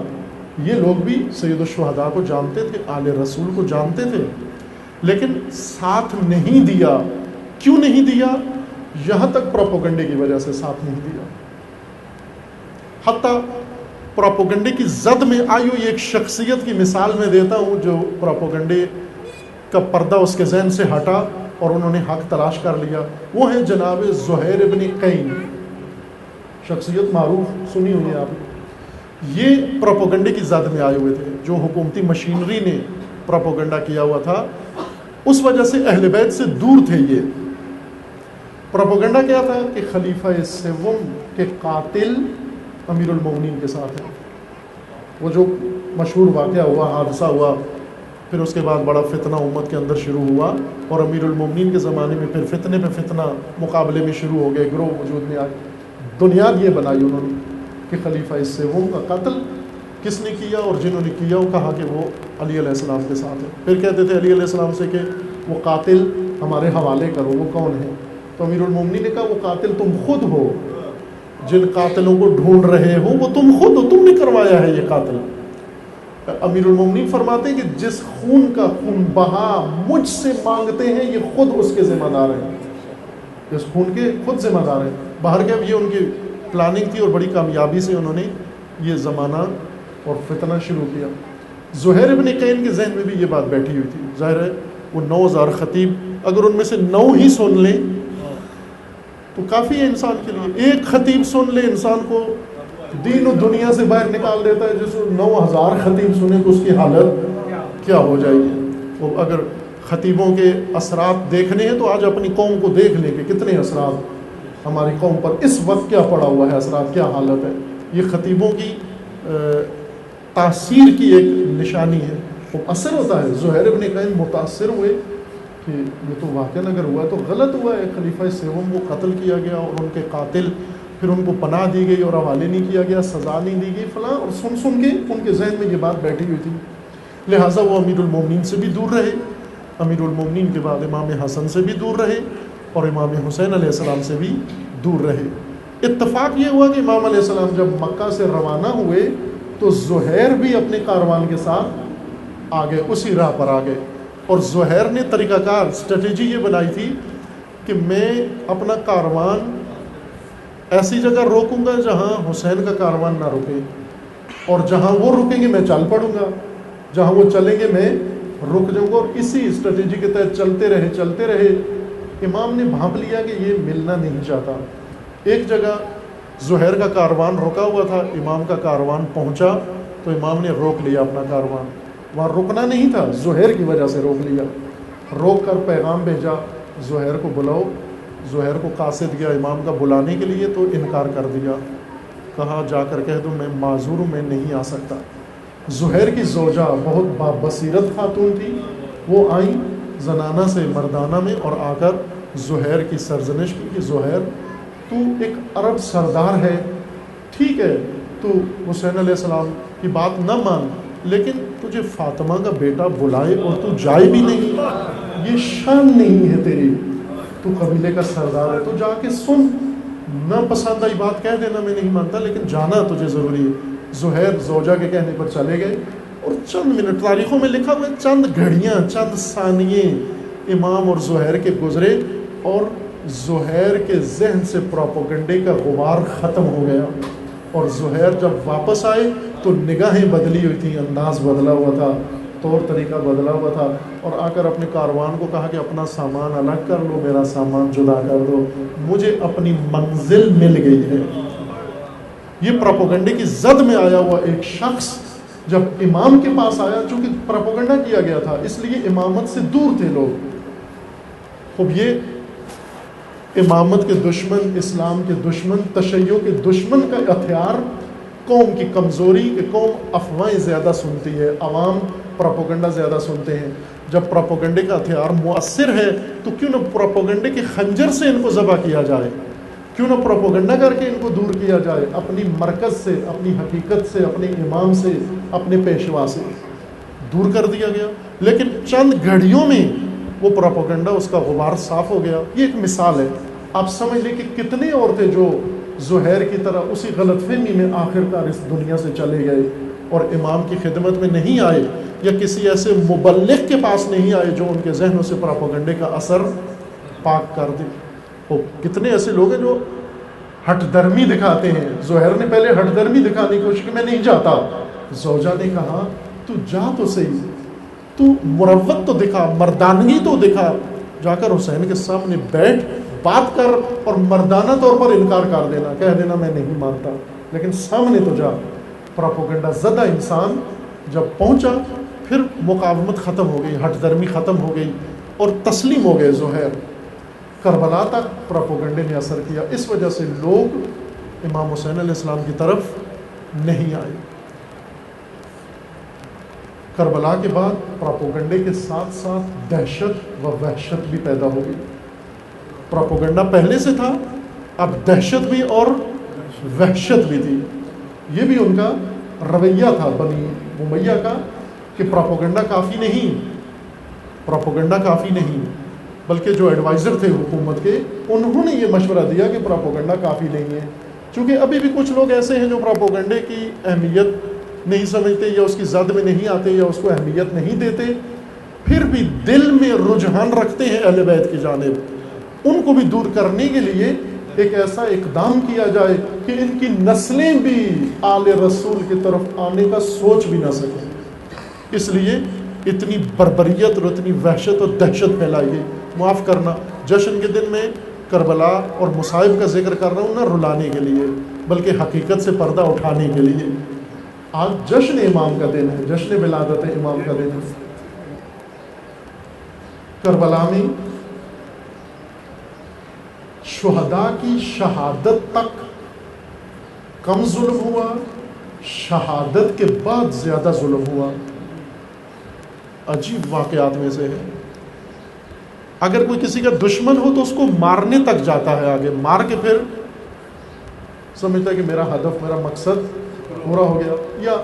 یہ لوگ بھی سید الشہداء کو جانتے تھے، آل رسول کو جانتے تھے، لیکن ساتھ نہیں دیا. کیوں نہیں دیا؟ یہاں تک پروپیگنڈے کی وجہ سے ساتھ نہیں دیا. حتیٰ پروپیگنڈے کی زد میں آئی ہوئی ایک شخصیت کی مثال میں دیتا ہوں جو پروپیگنڈے کا پردہ اس کے ذہن سے ہٹا اور انہوں نے حق تلاش کر لیا. وہ ہیں جناب زہیر ابن قین. شخصیت معروف، سنی ہوئی ہے آپ. یہ پروپیگنڈے کی زد میں آئے ہوئے تھے. جو حکومتی مشینری نے پروپیگنڈا کیا ہوا تھا اس وجہ سے اہل بیت سے دور تھے. یہ پروپیگنڈا کیا تھا کہ خلیفہ سوم کے قاتل امیر المومنین کے ساتھ ہیں. وہ جو مشہور واقعہ ہوا، حادثہ ہوا، پھر اس کے بعد بڑا فتنہ امت کے اندر شروع ہوا، اور امیر المومنین کے زمانے میں پھر فتنے پہ فتنہ مقابلے میں شروع ہو گئے، گروہ وجود میں آئے. بنیاد یہ بنائی انہوں نے کہ خلیفہ سوم کا قتل کس نے کیا، اور جنہوں نے کیا وہ کہا کہ وہ علی علیہ السلام کے ساتھ ہے. پھر کہتے تھے علی علیہ السلام سے کہ وہ قاتل ہمارے حوالے کرو، وہ کون ہے؟ تو امیر المومنین نے کہا وہ قاتل تم خود ہو، جن قاتلوں کو ڈھونڈ رہے ہو وہ تم خود ہو، تم نے کروایا ہے یہ قاتل. امیر المومنین فرماتے ہیں کہ جس خون کا خون بہا مجھ سے مانگتے ہیں یہ خود اس کے ذمہ دار ہیں، اس خون کے خود ذمہ دار ہیں. باہر کے اب یہ ان کی پلاننگ تھی اور بڑی کامیابی سے انہوں نے یہ زمانہ اور فتنہ شروع کیا. زہیر ابن قین کے ذہن میں بھی یہ بات بیٹھی ہوئی تھی. ظاہر ہے وہ 9000 خطیب اگر ان میں سے 9 ہی سن لیں تو کافی ہے انسان کے لیے. ایک خطیب سن لے انسان کو دین و دنیا سے باہر نکال دیتا ہے. جس 9000 خطیب سنے تو اس کی حالت کیا ہو جائے گی. وہ اگر خطیبوں کے اثرات دیکھنے ہیں تو آج اپنی قوم کو دیکھ لیں کہ کتنے اثرات ہماری قوم پر اس وقت کیا پڑا ہوا ہے, اثرات کیا حالت ہے. یہ خطیبوں کی تاثیر کی ایک نشانی ہے. وہ اثر ہوتا ہے. زہیر ابن قین متاثر ہوئے کہ یہ تو واقعہ اگر ہوا تو غلط ہوا ہے. خلیفہ سوم کو قتل کیا گیا اور ان کے قاتل پھر ان کو پناہ دی گئی اور حوالے نہیں کیا گیا, سزا نہیں دی گئی فلاں, اور سن کے ان کے ذہن میں یہ بات بیٹھی ہوئی تھی. لہٰذا وہ امیر المومنین سے بھی دور رہے. امیر المومنین کے بعد امام حسن سے بھی دور رہے اور امام حسین علیہ السلام سے بھی دور رہے. اتفاق یہ ہوا کہ امام علیہ السلام جب مکہ سے روانہ ہوئے تو زہیر بھی اپنے کاروان کے ساتھ آگے, اسی راہ پر آگے. اور زہیر نے طریقہ کار اسٹریٹجی یہ بنائی تھی کہ میں اپنا کاروان ایسی جگہ روکوں گا جہاں حسین کا کاروان نہ رکے, اور جہاں وہ رکیں گے میں چل پڑوں گا, جہاں وہ چلیں گے میں رک جاؤں گا. اور اسی اسٹریٹجی کے تحت چلتے رہے. امام نے بھانپ لیا کہ یہ ملنا نہیں چاہتا. ایک جگہ زہیر کا کاروان رکا ہوا تھا, امام کا کاروان پہنچا تو امام نے روک لیا اپنا کاروان. وہاں رکنا نہیں تھا, زہیر کی وجہ سے روک لیا. روک کر پیغام بھیجا زہیر کو بلاؤ. زہیر کو قاصد گیا امام کا بلانے کے لیے تو انکار کر دیا. کہا جا کر کہہ دو میں معذور ہوں, میں نہیں آ سکتا. زہیر کی زوجہ بہت بابصیرت خاتون تھی. وہ آئیں زنانہ سے مردانہ میں اور آ کر زہیر کی سرزنش کی کہ زہیر تو ایک عرب سردار ہے, ٹھیک ہے تو حسین علیہ السلام کی بات نہ مان, لیکن تجھے فاطمہ کا بیٹا بلائے اور تو جائے بھی نہیں, یہ شان نہیں ہے تیری. تو قبیلے کا سردار ہے تو جا کے سن, نہ پسند آئی بات کہہ دینا میں نہیں مانتا, لیکن جانا تجھے ضروری ہے. زہیر زوجہ کے کہنے پر چلے گئے اور چند منٹ, تاریخوں میں لکھا ہوا ہے چند گھڑیاں, چند ثانیے امام اور زہیر کے گزرے اور زہیر کے ذہن سے پروپیگنڈے کا غبار ختم ہو گیا. اور زہیر جب واپس آئے تو نگاہیں بدلی ہوئی تھیں, انداز بدلا ہوا تھا, طور طریقہ بدلا ہوا تھا. اور آ کر اپنے کاروان کو کہا کہ اپنا سامان الگ کر لو, میرا سامان جدا کر دو, مجھے اپنی منزل مل گئی ہے. یہ پروپیگنڈے کی زد میں آیا ہوا ایک شخص جب امام کے پاس آیا, چونکہ پروپیگنڈا کیا گیا تھا اس لیے امامت سے دور تھے لوگ. خب یہ امامت کے دشمن, اسلام کے دشمن, تشیع کے دشمن کا ہتھیار قوم کی کمزوری کہ قوم افواہیں زیادہ سنتی ہے, عوام پروپیگنڈا زیادہ سنتے ہیں. جب پروپیگنڈے کا ہتھیار مؤثر ہے تو کیوں نہ پروپیگنڈے کے خنجر سے ان کو ذبح کیا جائے, کیوں نہ پروپیگنڈا کر کے ان کو دور کیا جائے اپنی مرکز سے, اپنی حقیقت سے, اپنے امام سے, اپنے پیشوا سے. دور کر دیا گیا, لیکن چند گھڑیوں میں وہ پروپیگنڈا اس کا غبار صاف ہو گیا. یہ ایک مثال ہے. آپ سمجھ لیں کہ کتنے اور تھے جو زہیر کی طرح اسی غلط فہمی میں آخر کار اس دنیا سے چلے گئے اور امام کی خدمت میں نہیں آئے, یا کسی ایسے مبلغ کے پاس نہیں آئے جو ان کے ذہنوں سے پروپیگنڈے کا اثر پاک کر دے. وہ کتنے ایسے لوگ ہیں جو ہٹ درمی دکھاتے ہیں. زہیر نے پہلے ہٹ درمی دکھانے کی کوشش کی, میں نہیں جاتا. زوجہ نے کہا تو جا تو صحیح, تو مروت تو دکھا, مردانگی تو دکھا, جا کر حسین کے سامنے بیٹھ, بات کر اور مردانہ طور پر انکار کر دینا, کہہ دینا میں نہیں مانتا, لیکن سامنے تو جا. پروپیگنڈا زدہ انسان جب پہنچا پھر مقاومت ختم ہو گئی, ہٹ درمی ختم ہو گئی اور تسلیم ہو گئے زہیر. کربلا تک پروپیگنڈے نے اثر کیا, اس وجہ سے لوگ امام حسین علیہ السلام کی طرف نہیں آئے. کربلا کے بعد پروپیگنڈے کے ساتھ ساتھ دہشت و وحشت بھی پیدا ہو گئی. پروپیگنڈا پہلے سے تھا, اب دہشت بھی اور وحشت بھی تھی. یہ بھی ان کا رویہ تھا بنی امیہ کا کہ پروپیگنڈا کافی نہیں, پروپیگنڈا کافی نہیں, بلکہ جو ایڈوائزر تھے حکومت کے انہوں نے یہ مشورہ دیا کہ پروپیگنڈا کافی نہیں ہے. چونکہ ابھی بھی کچھ لوگ ایسے ہیں جو پروپیگنڈے کی اہمیت نہیں سمجھتے, یا اس کی زد میں نہیں آتے, یا اس کو اہمیت نہیں دیتے, پھر بھی دل میں رجحان رکھتے ہیں اہل بیت کی جانب. ان کو بھی دور کرنے کے لیے ایک ایسا اقدام کیا جائے کہ ان کی نسلیں بھی آل رسول کی طرف آنے کا سوچ بھی نہ سکیں. اس لیے اتنی بربریت اور اتنی وحشت اور دہشت پھیلائی گئی. معاف کرنا, جشن کے دن میں کربلا اور مصائب کا ذکر کر رہا ہوں نہ رلانے کے لیے بلکہ حقیقت سے پردہ اٹھانے کے لیے۔ آج جشن امام کا دن ہے، جشن ولادت امام کا دن ہے۔ کربلا میں شہداء کی شہادت تک کم ظلم ہوا، شہادت کے بعد زیادہ ظلم ہوا۔ عجیب واقعات میں سے ہے۔ اگر کوئی کسی کا دشمن ہو تو اس کو مارنے تک جاتا ہے، آگے مار کے پھر سمجھتا ہے کہ میرا ہدف، میرا مقصد پورا ہو گیا، یا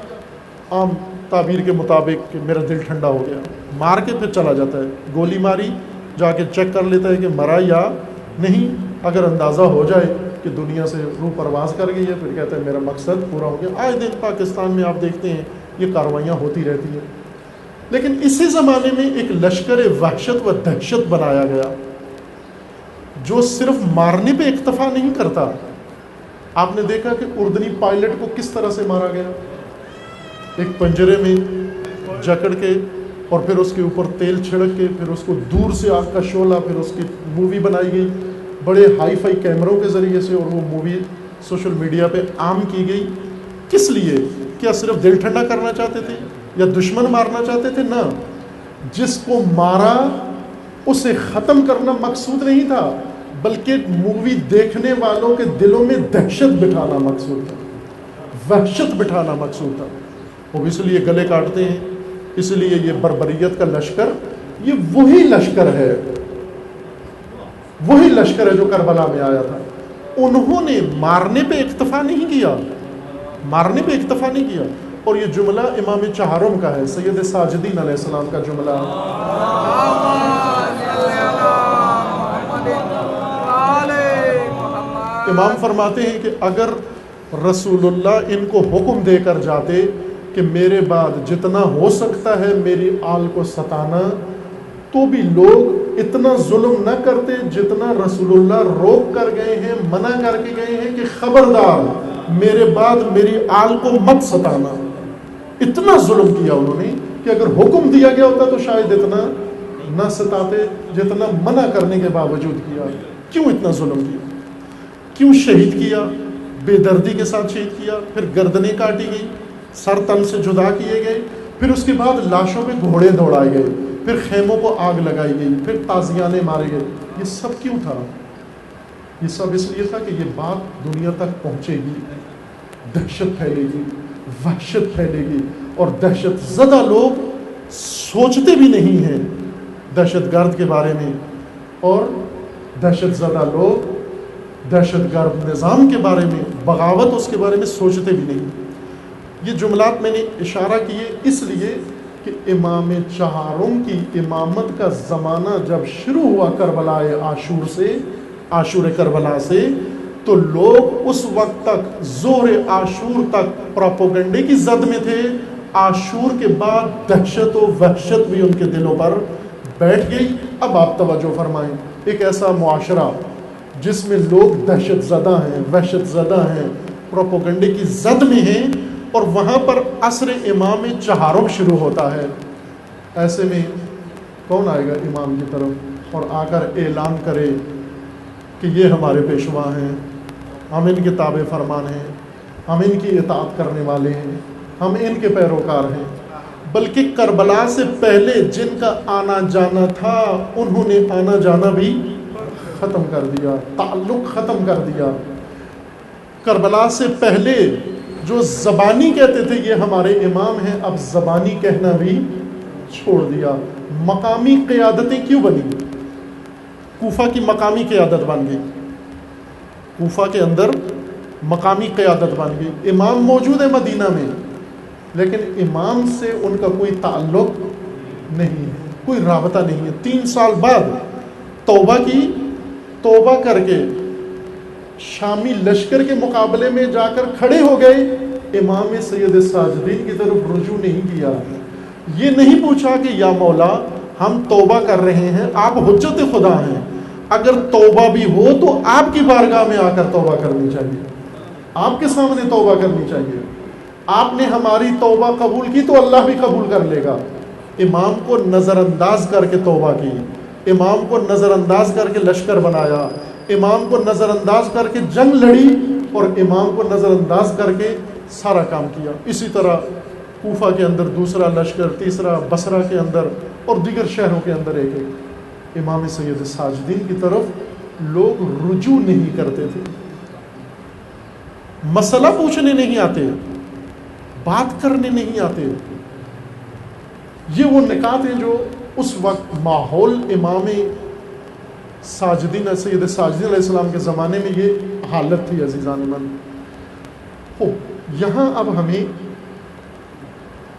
عام تعبیر کے مطابق کہ میرا دل ٹھنڈا ہو گیا، مار کے پھر چلا جاتا ہے۔ گولی ماری، جا کے چیک کر لیتا ہے کہ مرا یا نہیں، اگر اندازہ ہو جائے کہ دنیا سے روح پرواز کر گئی ہے پھر کہتا ہے میرا مقصد پورا ہو گیا۔ آج دن پاکستان میں آپ دیکھتے ہیں یہ کاروائیاں ہوتی رہتی ہیں۔ لیکن اسی زمانے میں ایک لشکر وحشت و دہشت بنایا گیا جو صرف مارنے پہ اکتفا نہیں کرتا۔ آپ نے دیکھا کہ اردنی پائلٹ کو کس طرح سے مارا گیا، ایک پنجرے میں جکڑ کے اور پھر اس کے اوپر تیل چھڑک کے، پھر اس کو دور سے آگ کا شعلہ، پھر اس کی مووی بنائی گئی بڑے ہائی فائی کیمروں کے ذریعے سے، اور وہ مووی سوشل میڈیا پہ عام کی گئی۔ کس لیے؟ کیا صرف دل ٹھنڈا کرنا چاہتے تھے یا دشمن مارنا چاہتے تھے؟ نہ، جس کو مارا اسے ختم کرنا مقصود نہیں تھا بلکہ مووی دیکھنے والوں کے دلوں میں دہشت بٹھانا مقصود تھا، وحشت بٹھانا مقصود تھا۔ وہ اس لیے گلے کاٹتے ہیں، اس لیے یہ بربریت کا لشکر، یہ وہی لشکر ہے، وہی لشکر ہے جو کربلا میں آیا تھا۔ انہوں نے مارنے پہ اکتفا نہیں کیا، مارنے پہ اکتفا نہیں کیا۔ اور یہ جملہ امام چہارم کا ہے، سید ساجدین علیہ السلام کا جملہ۔ امام فرماتے ہیں کہ اگر رسول اللہ ان کو حکم دے کر جاتے کہ میرے بعد جتنا ہو سکتا ہے میری آل کو ستانا، تو بھی لوگ اتنا ظلم نہ کرتے جتنا رسول اللہ روک کر گئے ہیں، منع کر کے گئے ہیں کہ خبردار میرے بعد میری آل کو مت ستانا۔ اتنا ظلم کیا انہوں نے کہ اگر حکم دیا گیا ہوتا تو شاید اتنا نہ ستاتے جتنا منع کرنے کے باوجود کیا۔ کیوں اتنا ظلم کیا؟ کیوں شہید کیا؟ بے دردی کے ساتھ شہید کیا، پھر گردنیں کاٹی گئی، سر تن سے جدا کیے گئے، پھر اس کے بعد لاشوں پہ گھوڑے دوڑائے گئے، پھر خیموں کو آگ لگائی گئی، پھر تازیانے مارے گئے۔ یہ سب کیوں تھا؟ یہ سب اس لیے تھا کہ یہ بات دنیا تک پہنچے گی، دہشت پھیلے گی، وحشت پھیلے گی، اور دہشت زدہ لوگ سوچتے بھی نہیں ہیں دہشت گرد کے بارے میں، اور دہشت زدہ لوگ دہشت گرد نظام کے بارے میں، بغاوت اس کے بارے میں سوچتے بھی نہیں۔ یہ جملات میں نے اشارہ کیے اس لیے کہ امام چہارم کی امامت کا زمانہ جب شروع ہوا کربلا عاشور سے، عاشور کربلا سے، تو لوگ اس وقت تک زور عاشور تک پروپیگنڈے کی زد میں تھے۔ عاشور کے بعد دہشت و وحشت بھی ان کے دلوں پر بیٹھ گئی۔ اب آپ توجہ فرمائیں، ایک ایسا معاشرہ جس میں لوگ دہشت زدہ ہیں، وحشت زدہ ہیں، پروپیگنڈے کی زد میں ہیں، اور وہاں پر عصر امام چہارم شروع ہوتا ہے۔ ایسے میں کون آئے گا امام کی طرف اور آ کر اعلان کرے کہ یہ ہمارے پیشوا ہیں، ہم ان کے تابع فرمان ہیں، ہم ان کی اطاعت کرنے والے ہیں، ہم ان کے پیروکار ہیں؟ بلکہ کربلا سے پہلے جن کا آنا جانا تھا انہوں نے آنا جانا بھی ختم کر دیا، تعلق ختم کر دیا۔ کربلا سے پہلے جو زبانی کہتے تھے یہ ہمارے امام ہیں، اب زبانی کہنا بھی چھوڑ دیا۔ مقامی قیادتیں کیوں بنی؟ کوفہ کی مقامی قیادت بن گئی، کوفہ کے اندر مقامی قیادت بن گئی۔ امام موجود ہے مدینہ میں، لیکن امام سے ان کا کوئی تعلق نہیں ہے، کوئی رابطہ نہیں ہے۔ 3 سال بعد توبہ کی، توبہ کر کے شامی لشکر کے مقابلے میں جا کر کھڑے ہو گئے، امام سید ساجدین کی طرف رجوع نہیں کیا۔ یہ نہیں پوچھا کہ یا مولا ہم توبہ کر رہے ہیں، آپ حجت خدا ہیں، اگر توبہ بھی ہو تو آپ کی بارگاہ میں آ کر توبہ کرنی چاہیے، آپ کے سامنے توبہ کرنی چاہیے۔ آپ نے ہماری توبہ قبول کی تو اللہ بھی قبول کر لے گا۔ امام کو نظر انداز کر کے توبہ کی، امام کو نظر انداز کر کے لشکر بنایا، امام کو نظر انداز کر کے جنگ لڑی اور امام کو نظر انداز کر کے سارا کام کیا. اسی طرح کوفہ کے اندر دوسرا لشکر، تیسرا بصرہ کے اندر اور دیگر شہروں کے اندر ایک ایک. امام سید ساجدین کی طرف لوگ رجوع نہیں کرتے تھے، مسئلہ پوچھنے نہیں آتے، بات کرنے نہیں آتے. یہ وہ نکات ہیں جو اس وقت ماحول امام ساجدین سید ساجدین علیہ السلام کے زمانے میں یہ حالت تھی. عزیزان من، یہاں اب ہمیں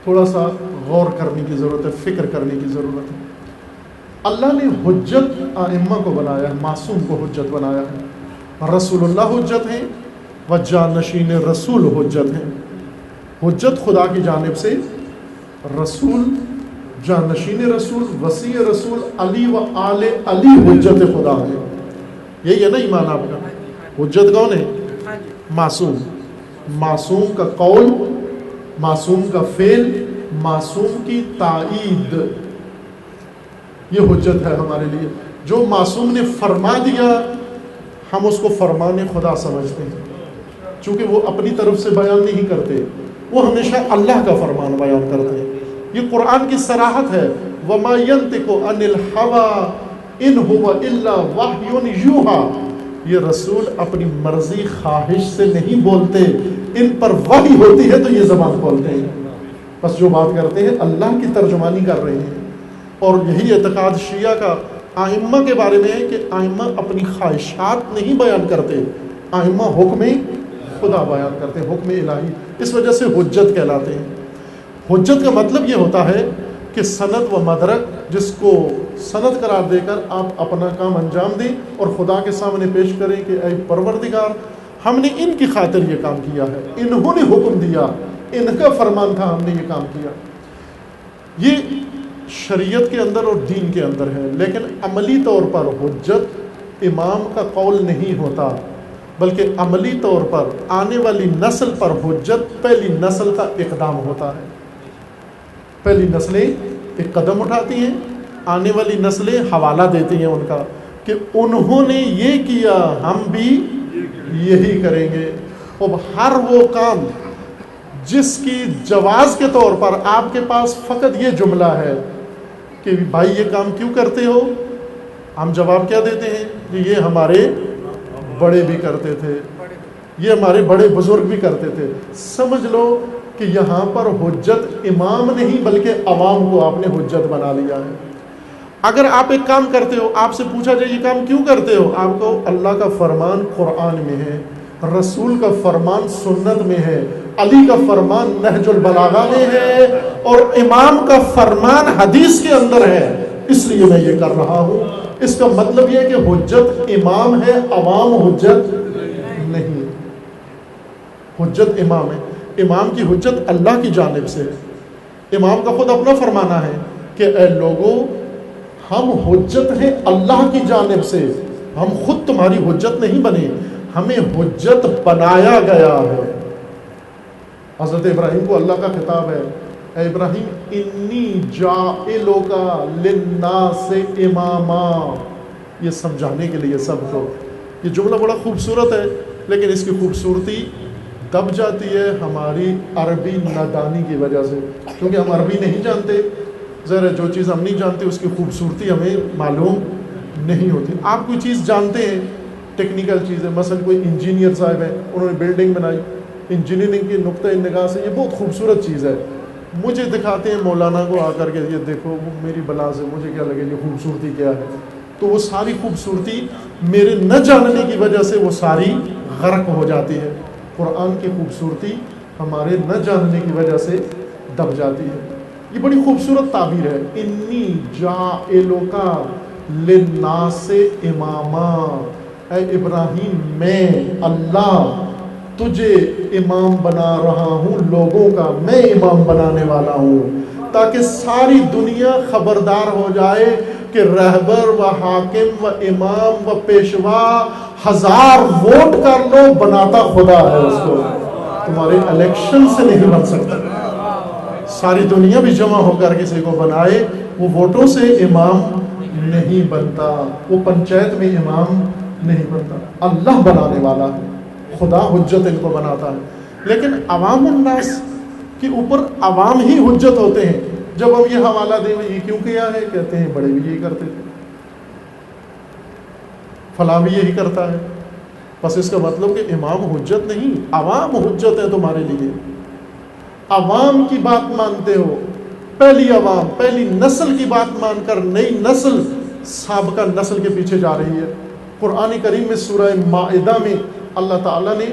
تھوڑا سا غور کرنے کی ضرورت ہے، فکر کرنے کی ضرورت ہے. اللہ نے حجت ائمہ کو بنایا ہے، معصوم کو حجت بنایا ہے. رسول اللہ حجت ہیں و جانشین رسول حجت ہیں. حجت خدا کی جانب سے، رسول جانشین رسول، وسیع رسول، علی و آل علی حجت خدا ہے. یہی ہے نا ایمان آپ کا؟ حجت کون ہے؟ معصوم. معصوم کا قول، معصوم کا فعل، معصوم کی تائید، یہ حجت ہے ہمارے لیے. جو معصوم نے فرما دیا ہم اس کو فرمان خدا سمجھتے ہیں، چونکہ وہ اپنی طرف سے بیان نہیں کرتے، وہ ہمیشہ اللہ کا فرمان بیان کرتے ہیں. یہ قرآن کی صراحت ہے. وَمَا يَنْتِقُ عَنِ الْهَوَىٰ إِنْ هُوَ إِلَّا وَحْيٌ يُوحَىٰ. یہ رسول اپنی مرضی خواہش سے نہیں بولتے، ان پر وحی ہوتی ہے تو یہ زبان کھولتے ہیں. بس جو بات کرتے ہیں اللہ کی ترجمانی کر رہے ہیں. اور یہی اعتقاد شیعہ کا ائمہ کے بارے میں ہے کہ ائمہ اپنی خواہشات نہیں بیان کرتے، ائمہ حکم خدا بیان کرتے ہیں، حکم الہی. اس وجہ سے حجت کہلاتے ہیں. حجت کا مطلب یہ ہوتا ہے کہ سند و مدرک، جس کو سند قرار دے کر آپ اپنا کام انجام دیں اور خدا کے سامنے پیش کریں کہ اے پروردگار، ہم نے ان کی خاطر یہ کام کیا ہے، انہوں نے حکم دیا، ان کا فرمان تھا، ہم نے یہ کام کیا. یہ شریعت کے اندر اور دین کے اندر ہے. لیکن عملی طور پر حجت امام کا قول نہیں ہوتا، بلکہ عملی طور پر آنے والی نسل پر حجت پہلی نسل کا اقدام ہوتا ہے. پہلی نسلیں ایک قدم اٹھاتی ہیں، آنے والی نسلیں حوالہ دیتی ہیں ان کا کہ انہوں نے یہ کیا، ہم بھی یہی کریں گے. اب ہر وہ کام جس کی جواز کے طور پر آپ کے پاس فقط یہ جملہ ہے کہ بھائی یہ کام کیوں کرتے ہو، ہم جواب کیا دیتے ہیں کہ یہ ہمارے بڑے بھی کرتے تھے، یہ ہمارے بڑے بزرگ بھی کرتے تھے. سمجھ لو کہ یہاں پر حجت امام نہیں بلکہ عوام کو آپ نے حجت بنا لیا ہے. اگر آپ ایک کام کرتے ہو، آپ سے پوچھا جائے یہ کام کیوں کرتے ہو، آپ کو اللہ کا فرمان قرآن میں ہے، رسول کا فرمان سنت میں ہے، علی کا فرمان نہج البلاغہ میں ہے، اور امام کا فرمان حدیث کے اندر ہے، اس لیے میں یہ کر رہا ہوں. اس کا مطلب یہ ہے کہ حجت امام ہے، عوام حجت نہیں. حجت امام ہے. امام کی حجت اللہ کی جانب سے ہے. امام کا خود اپنا فرمانا ہے کہ اے لوگو، ہم حجت ہیں اللہ کی جانب سے، ہم خود تمہاری حجت نہیں بنے، ہمیں حجت بنایا گیا ہے. حضرت ابراہیم کو اللہ کا خطاب ہے، اے ابراہیم انی جاعلک للناس اماما. یہ سمجھانے کے لیے سب کو. یہ جملہ بڑا خوبصورت ہے، لیکن اس کی خوبصورتی دب جاتی ہے ہماری عربی نادانی کی وجہ سے، کیونکہ ہم عربی نہیں جانتے. ذرا جو چیز ہم نہیں جانتے اس کی خوبصورتی ہمیں معلوم نہیں ہوتی. آپ کوئی چیز جانتے ہیں، ٹیکنیکل چیز ہے، مثلا کوئی انجینئر صاحب ہیں، انہوں نے بلڈنگ بنائی، انجینئرنگ کی نقطۂ نگاہ سے یہ بہت خوبصورت چیز ہے. مجھے دکھاتے ہیں مولانا کو آ کر کے، یہ دیکھو میری بلا سے مجھے کیا لگے یہ خوبصورتی کیا ہے. تو وہ ساری خوبصورتی میرے نہ جاننے کی وجہ سے وہ ساری غرق ہو جاتی ہے. قرآن کی خوبصورتی ہمارے نہ جاننے کی وجہ سے دب جاتی ہے. یہ بڑی خوبصورت تعبیر ہے، انی جاعلک للناس اماما. اے ابراہیم میں اللہ تجھے امام بنا رہا ہوں لوگوں کا، میں امام بنانے والا ہوں، تاکہ ساری دنیا خبردار ہو جائے کہ رہبر و حاکم و امام و پیشوا 1000 ووٹ کر لو بناتا خدا ہے اس کو، تمہارے الیکشن سے نہیں بن سکتا. ساری دنیا بھی جمع ہو کر کسی کو بنائے، وہ ووٹوں سے امام نہیں بنتا، وہ پنچایت میں امام نہیں بنتا، اللہ بنانے والا ہے، خدا حجت ان کو بناتا ہے، لیکن عوام الناس کے اوپر عوام ہی حجت ہوتے ہیں۔ جب ہم یہ حوالہ دیں یہ کیوں کیا ہے، کہتے ہیں بڑے بھی یہی کرتے تھے، فلاں بھی یہی کرتا ہے۔ بس اس کا مطلب کہ امام حجت نہیں، عوام حجت ہے تمہارے لیے، عوام کی بات مانتے ہو۔ پہلی عوام، پہلی نسل کی بات مان کر نئی نسل سابقہ نسل کے پیچھے جا رہی ہے۔ قرآن کریم میں سورہ مائدہ میں اللہ تعالیٰ نے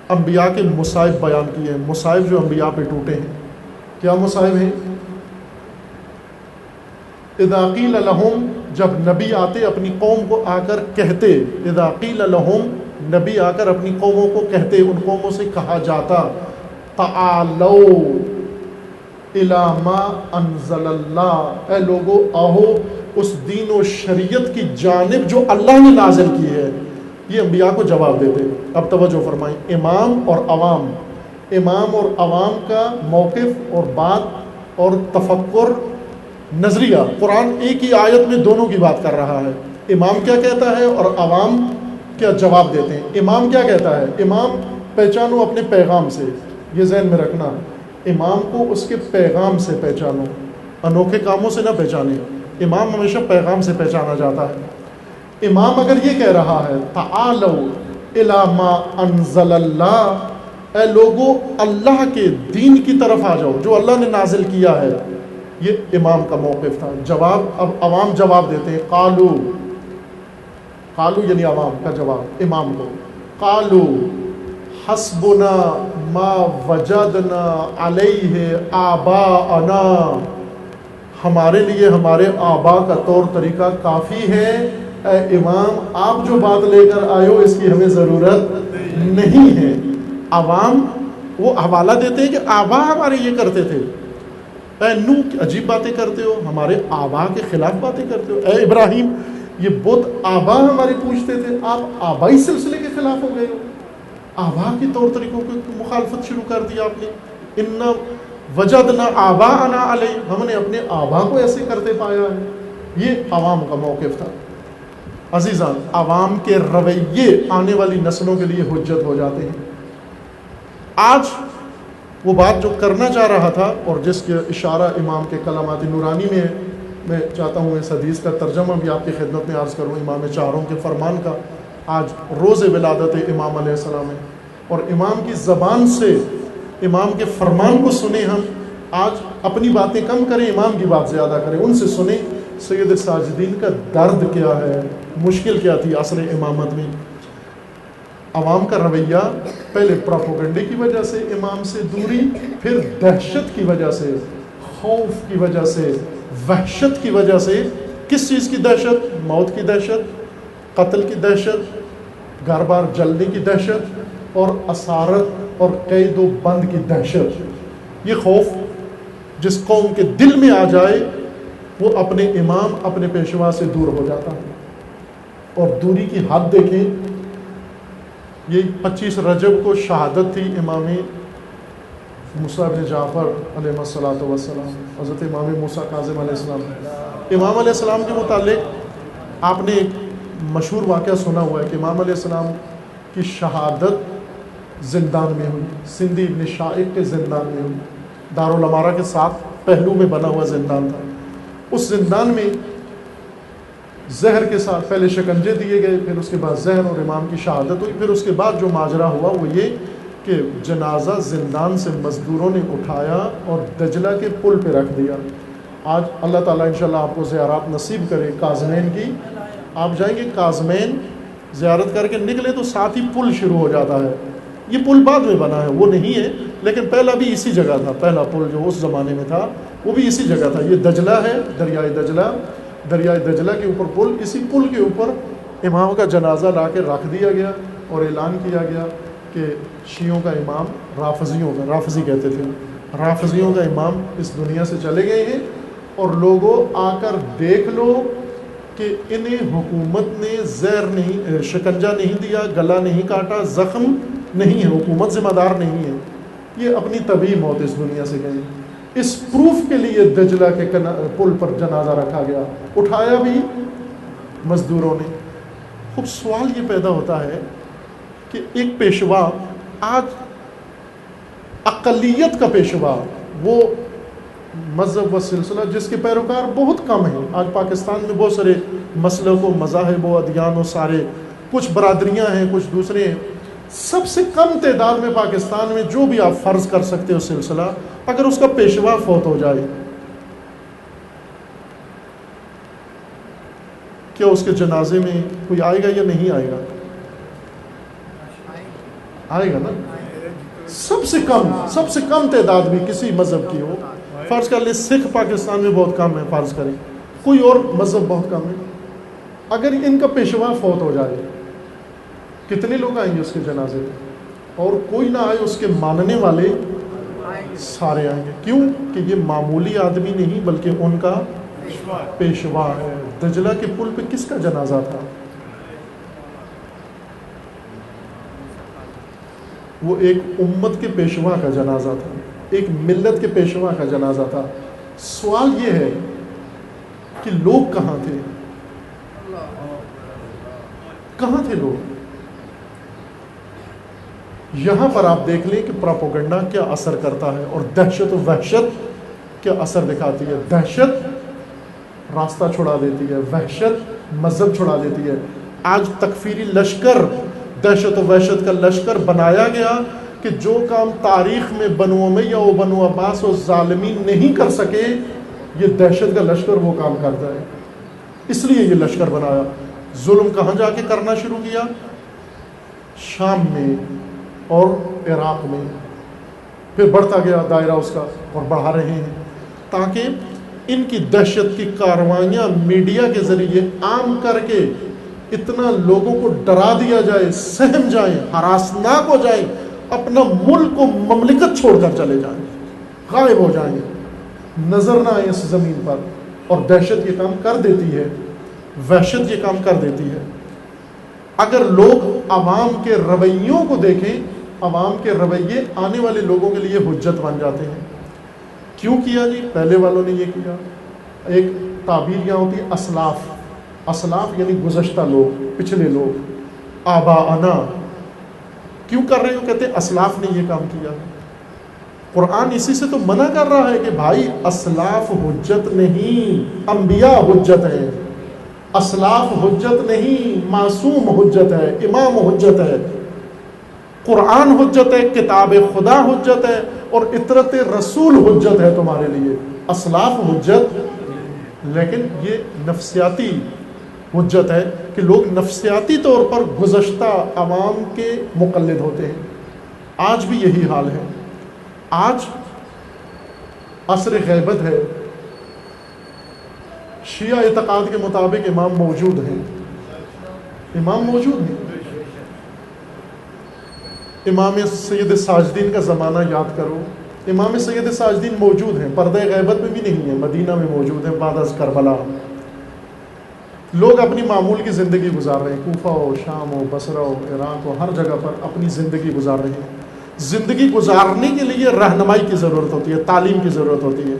انبیاء کے مصائب بیان کیے ہیں، مصائب جو انبیاء پہ ٹوٹے ہیں۔ کیا مصائب ہیں؟ اذا قیل لہم، جب نبی آتے اپنی قوم کو آ کر کہتے، اذا قیل لہم، نبی آ کر اپنی قوموں کو کہتے، ان قوموں سے کہا جاتا، تعالو الی ما انزل اللہ، اے لوگو آہو اس دین و شریعت کی جانب جو اللہ نے نازل کی ہے۔ یہ انبیاء کو جواب دیتے۔ اب توجہ فرمائیں، امام اور عوام، امام اور عوام کا موقف اور بات اور تفکر، نظریہ، قرآن ایک ہی آیت میں دونوں کی بات کر رہا ہے۔ امام کیا کہتا ہے اور عوام کیا جواب دیتے ہیں۔ امام کیا کہتا ہے؟ امام پہچانو اپنے پیغام سے، یہ ذہن میں رکھنا، امام کو اس کے پیغام سے پہچانو، انوکھے کاموں سے نہ پہچانے۔ امام ہمیشہ پیغام سے پہچانا جاتا ہے۔ امام اگر یہ کہہ رہا ہے تعالو الی ما انزل اللہ، اے لوگو اللہ کے دین کی طرف آ جاؤ جو اللہ نے نازل کیا ہے، یہ امام کا موقف تھا۔ جواب، اب عوام جواب دیتے ہیں، قالو، قالو یعنی عوام کا جواب امام کو، قالو حسبنا ما وجدنا علیہ آباءنا، ہمارے لیے ہمارے آبا کا طور طریقہ کافی ہے، اے امام آپ جو بات لے کر آئے ہو اس کی ہمیں ضرورت نہیں ہے۔ عوام وہ حوالہ دیتے ہیں کہ آبا ہمارے یہ کرتے تھے، اے نوح عجیب باتیں کرتے ہو، ہمارے آبا کے خلاف باتیں کرتے ہو، اے ابراہیم یہ بت آبا ہمارے پوچھتے تھے، آپ آبائی سلسلے کے خلاف ہو گئے ہو، آبا کے طور طریقوں کی مخالفت شروع کر دی آپ نے۔ ان وجدنا آباءنا علیہ، ہم نے اپنے آبا کو ایسے کرتے پایا ہے۔ یہ عوام کا موقف تھا۔ عزیزان، عوام کے رویے آنے والی نسلوں کے لیے حجت ہو جاتے ہیں۔ آج وہ بات جو کرنا چاہ رہا تھا اور جس کے اشارہ امام کے کلمات نورانی میں ہے، میں چاہتا ہوں اس حدیث کا ترجمہ بھی آپ کی خدمت میں عرض کروں، امام چاروں کے فرمان کا۔ آج روز ولادت امام علیہ السلام ہے اور امام کی زبان سے امام کے فرمان کو سنیں۔ ہم آج اپنی باتیں کم کریں، امام کی بات زیادہ کریں، ان سے سنیں سید ساجدین کا درد کیا ہے، مشکل کیا تھی عصر امامت میں۔ عوام کا رویہ پہلے پروپیگنڈے کی وجہ سے امام سے دوری، پھر دہشت کی وجہ سے، خوف کی وجہ سے، وحشت کی وجہ سے۔ کس چیز کی دہشت؟ موت کی دہشت، قتل کی دہشت، گھر بار جلنے کی دہشت، اور اسارت اور قید و بند کی دہشت۔ یہ خوف جس قوم کے دل میں آ جائے وہ اپنے امام، اپنے پیشوا سے دور ہو جاتا ہے۔ اور دوری کی حد دیکھیں، یہ 25 رجب کو شہادت تھی امام موسیٰ بن جعفر علیہ السلام، حضرت امام موسیٰ کاظم علیہ السلام۔ امام علیہ السلام کے متعلق آپ نے ایک مشہور واقعہ سنا ہوا ہے کہ امام علیہ السلام کی شہادت زندان میں ہوئی، سندھی ابن شائق کے زندان میں ہوئی۔ دارالامارہ کے ساتھ پہلو میں بنا ہوا زندان تھا۔ اس زندان میں زہر کے ساتھ پہلے شکنجے دیے گئے، پھر اس کے بعد زہر اور امام کی شہادت ہوئی۔ پھر اس کے بعد جو ماجرا ہوا وہ یہ کہ جنازہ زندان سے مزدوروں نے اٹھایا اور دجلہ کے پل پہ رکھ دیا۔ آج اللہ تعالیٰ انشاءاللہ آپ کو زیارات نصیب کرے کاظمین کی، آپ جائیں گے کاظمین زیارت کر کے نکلے تو ساتھ ہی پل شروع ہو جاتا ہے۔ یہ پل بعد میں بنا ہے، وہ نہیں ہے، لیکن پہلا بھی اسی جگہ تھا۔ پہلا پل جو اس زمانے میں تھا وہ بھی اسی جگہ تھا۔ یہ دجلہ ہے، دریائے دجلہ، دریائے دجلہ کے اوپر پل، اسی پل کے اوپر امام کا جنازہ لا کے رکھ دیا گیا اور اعلان کیا گیا کہ شیعوں کا امام، رافضیوں کا، رافضی کہتے تھے، رافضیوں کا امام اس دنیا سے چلے گئے ہیں، اور لوگوں آ کر دیکھ لو کہ انہیں حکومت نے زہر نہیں، شکنجہ نہیں دیا، گلا نہیں کاٹا، زخم نہیں ہے، حکومت ذمہ دار نہیں ہے، یہ اپنی طبیعی موت اس دنیا سے گئے۔ اس پروف کے لیے دجلہ کے پل پر جنازہ رکھا گیا، اٹھایا بھی مزدوروں نے۔ اب سوال یہ پیدا ہوتا ہے کہ ایک پیشوا، آج اقلیت کا پیشوا، وہ مذہب و سلسلہ جس کے پیروکار بہت کم ہیں، آج پاکستان میں بہت سارے مسلک و مذاہب و ادیان و سارے کچھ برادریاں ہیں، کچھ دوسرے ہیں، سب سے کم تعداد میں پاکستان میں جو بھی آپ فرض کر سکتے ہو سلسلہ، اگر اس کا پیشوا فوت ہو جائے، کیا اس کے جنازے میں کوئی آئے گا یا نہیں آئے گا؟ آئے گا نا۔ سب سے کم تعداد بھی کسی مذہب کی ہو، فرض کر لیں سکھ پاکستان میں بہت کم ہے، فرض کریں کوئی اور مذہب بہت کم ہے، اگر ان کا پیشوا فوت ہو جائے کتنے لوگ آئیں گے اس کے جنازے میں؟ اور کوئی نہ آئے اس کے ماننے والے سارے آئیں گے۔ کیوں کہ یہ معمولی آدمی نہیں بلکہ ان کا پیشوا ہے۔ دجلہ کے پل پہ کس کا جنازہ تھا؟ وہ ایک امت کے پیشوا کا جنازہ تھا، ایک ملت کے پیشوا کا جنازہ تھا۔ سوال یہ ہے کہ لوگ کہاں تھے؟ کہاں تھے لوگ؟ یہاں پر آپ دیکھ لیں کہ پراپوگنڈا کیا اثر کرتا ہے اور دہشت و وحشت کیا اثر دکھاتی ہے۔ دہشت راستہ چھڑا دیتی ہے، وحشت مذہب چھڑا دیتی ہے۔ آج تکفیری لشکر، دہشت و وحشت کا لشکر بنایا گیا کہ جو کام تاریخ میں بنو امیہ و بنو عباس و ظالمین نہیں کر سکے، یہ دہشت کا لشکر وہ کام کرتا ہے، اس لیے یہ لشکر بنایا۔ ظلم کہاں جا کے کرنا شروع کیا؟ شام میں اور عراق میں، پھر بڑھتا گیا دائرہ اس کا، اور بڑھا رہے ہیں تاکہ ان کی دہشت کی کاروائیاں میڈیا کے ذریعے عام کر کے اتنا لوگوں کو ڈرا دیا جائے، سہم جائیں، ہراسناک ہو جائیں، اپنا ملک و مملکت چھوڑ کر چلے جائیں، غائب ہو جائیں، نظر نہ آئے اس زمین پر۔ اور دہشت یہ کام کر دیتی ہے، وحشت یہ کام کر دیتی ہے۔ اگر لوگ عوام کے رویوں کو دیکھیں، عوام کے رویے آنے والے لوگوں کے لیے حجت بن جاتے ہیں۔ کیوں کیا جی؟ پہلے والوں نے یہ کیا۔ ایک تعبیر یہاں ہوتی ہے اسلاف، اسلاف یعنی گزشتہ لوگ، پچھلے لوگ، آباءنا۔ کیوں کر رہے ہو؟ کہتے ہیں اسلاف نے یہ کام کیا۔ قرآن اسی سے تو منع کر رہا ہے کہ بھائی اسلاف حجت نہیں، انبیاء حجت ہے، اسلاف حجت نہیں، معصوم حجت ہے، امام حجت ہے، قرآن حجت ہے، کتاب خدا حجت ہے، اور اطرت رسول حجت ہے تمہارے لیے۔ اسلاف حجت، لیکن یہ نفسیاتی حجت ہے کہ لوگ نفسیاتی طور پر گزشتہ عوام کے مقلد ہوتے ہیں۔ آج بھی یہی حال ہے۔ آج عصر غیبت ہے، شیعہ اعتقاد کے مطابق امام موجود ہیں، امام موجود ہیں۔ امام سید ساجدین کا زمانہ یاد کرو، امام سید ساجدین موجود ہیں، پردہ غیبت میں بھی نہیں ہیں، مدینہ میں موجود ہیں بعد از کربلا۔ لوگ اپنی معمول کی زندگی گزار رہے ہیں، کوفہ ہو، شام ہو، بصرہ ہو، عراق ہو، ہر جگہ پر اپنی زندگی گزار رہے ہیں۔ زندگی گزارنے کے لیے رہنمائی کی ضرورت ہوتی ہے، تعلیم کی ضرورت ہوتی ہے۔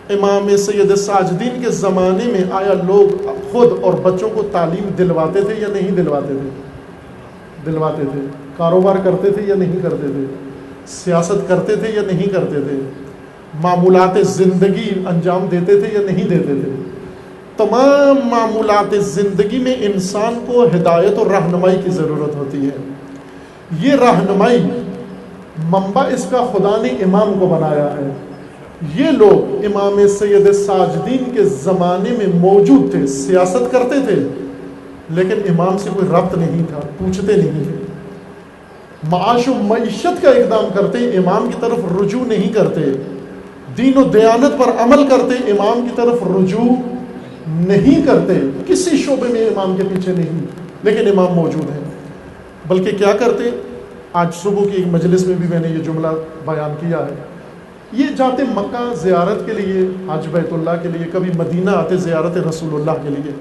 امام سید ساجدین کے زمانے میں آیا لوگ خود اور بچوں کو تعلیم دلواتے تھے یا نہیں دلواتے تھے؟ دلواتے تھے۔ کاروبار کرتے تھے یا نہیں کرتے تھے؟ سیاست کرتے تھے یا نہیں کرتے تھے؟ معمولات زندگی انجام دیتے تھے یا نہیں دیتے تھے؟ تمام معمولات زندگی میں انسان کو ہدایت اور رہنمائی کی ضرورت ہوتی ہے۔ یہ رہنمائی منبع اس کا خدا نے امام کو بنایا ہے۔ یہ لوگ امام سید ساجدین کے زمانے میں موجود تھے، سیاست کرتے تھے، لیکن امام سے کوئی ربط نہیں تھا، پوچھتے نہیں تھے، معاش و معیشت کا اقدام کرتے، امام کی طرف رجوع نہیں کرتے، دین و دیانت پر عمل کرتے، امام کی طرف رجوع نہیں کرتے، کسی شعبے میں امام کے پیچھے نہیں، لیکن امام موجود ہیں۔ بلکہ کیا کرتے؟ آج صبح کی ایک مجلس میں بھی میں نے یہ جملہ بیان کیا ہے، یہ جاتے مکہ زیارت کے لیے، حج بیت اللہ کے لیے، کبھی مدینہ آتے زیارت رسول اللہ کے لیے،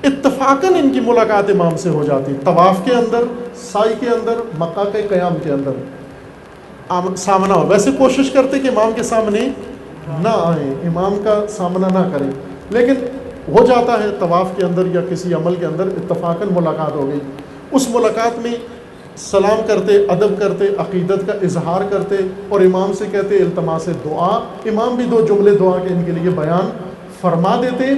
اتفاقاً ان کی ملاقات امام سے ہو جاتی، طواف کے اندر، سائی کے اندر، مکہ کے قیام کے اندر سامنا ہو۔ ویسے کوشش کرتے کہ امام کے سامنے نہ آئیں، امام کا سامنا نہ کریں، لیکن ہو جاتا ہے طواف کے اندر یا کسی عمل کے اندر اتفاقاً ملاقات ہو گئی، اس ملاقات میں سلام کرتے، ادب کرتے، عقیدت کا اظہار کرتے اور امام سے کہتے التماس دعا، امام بھی 2 جملے دعا کے ان کے لیے بیان فرما دیتے،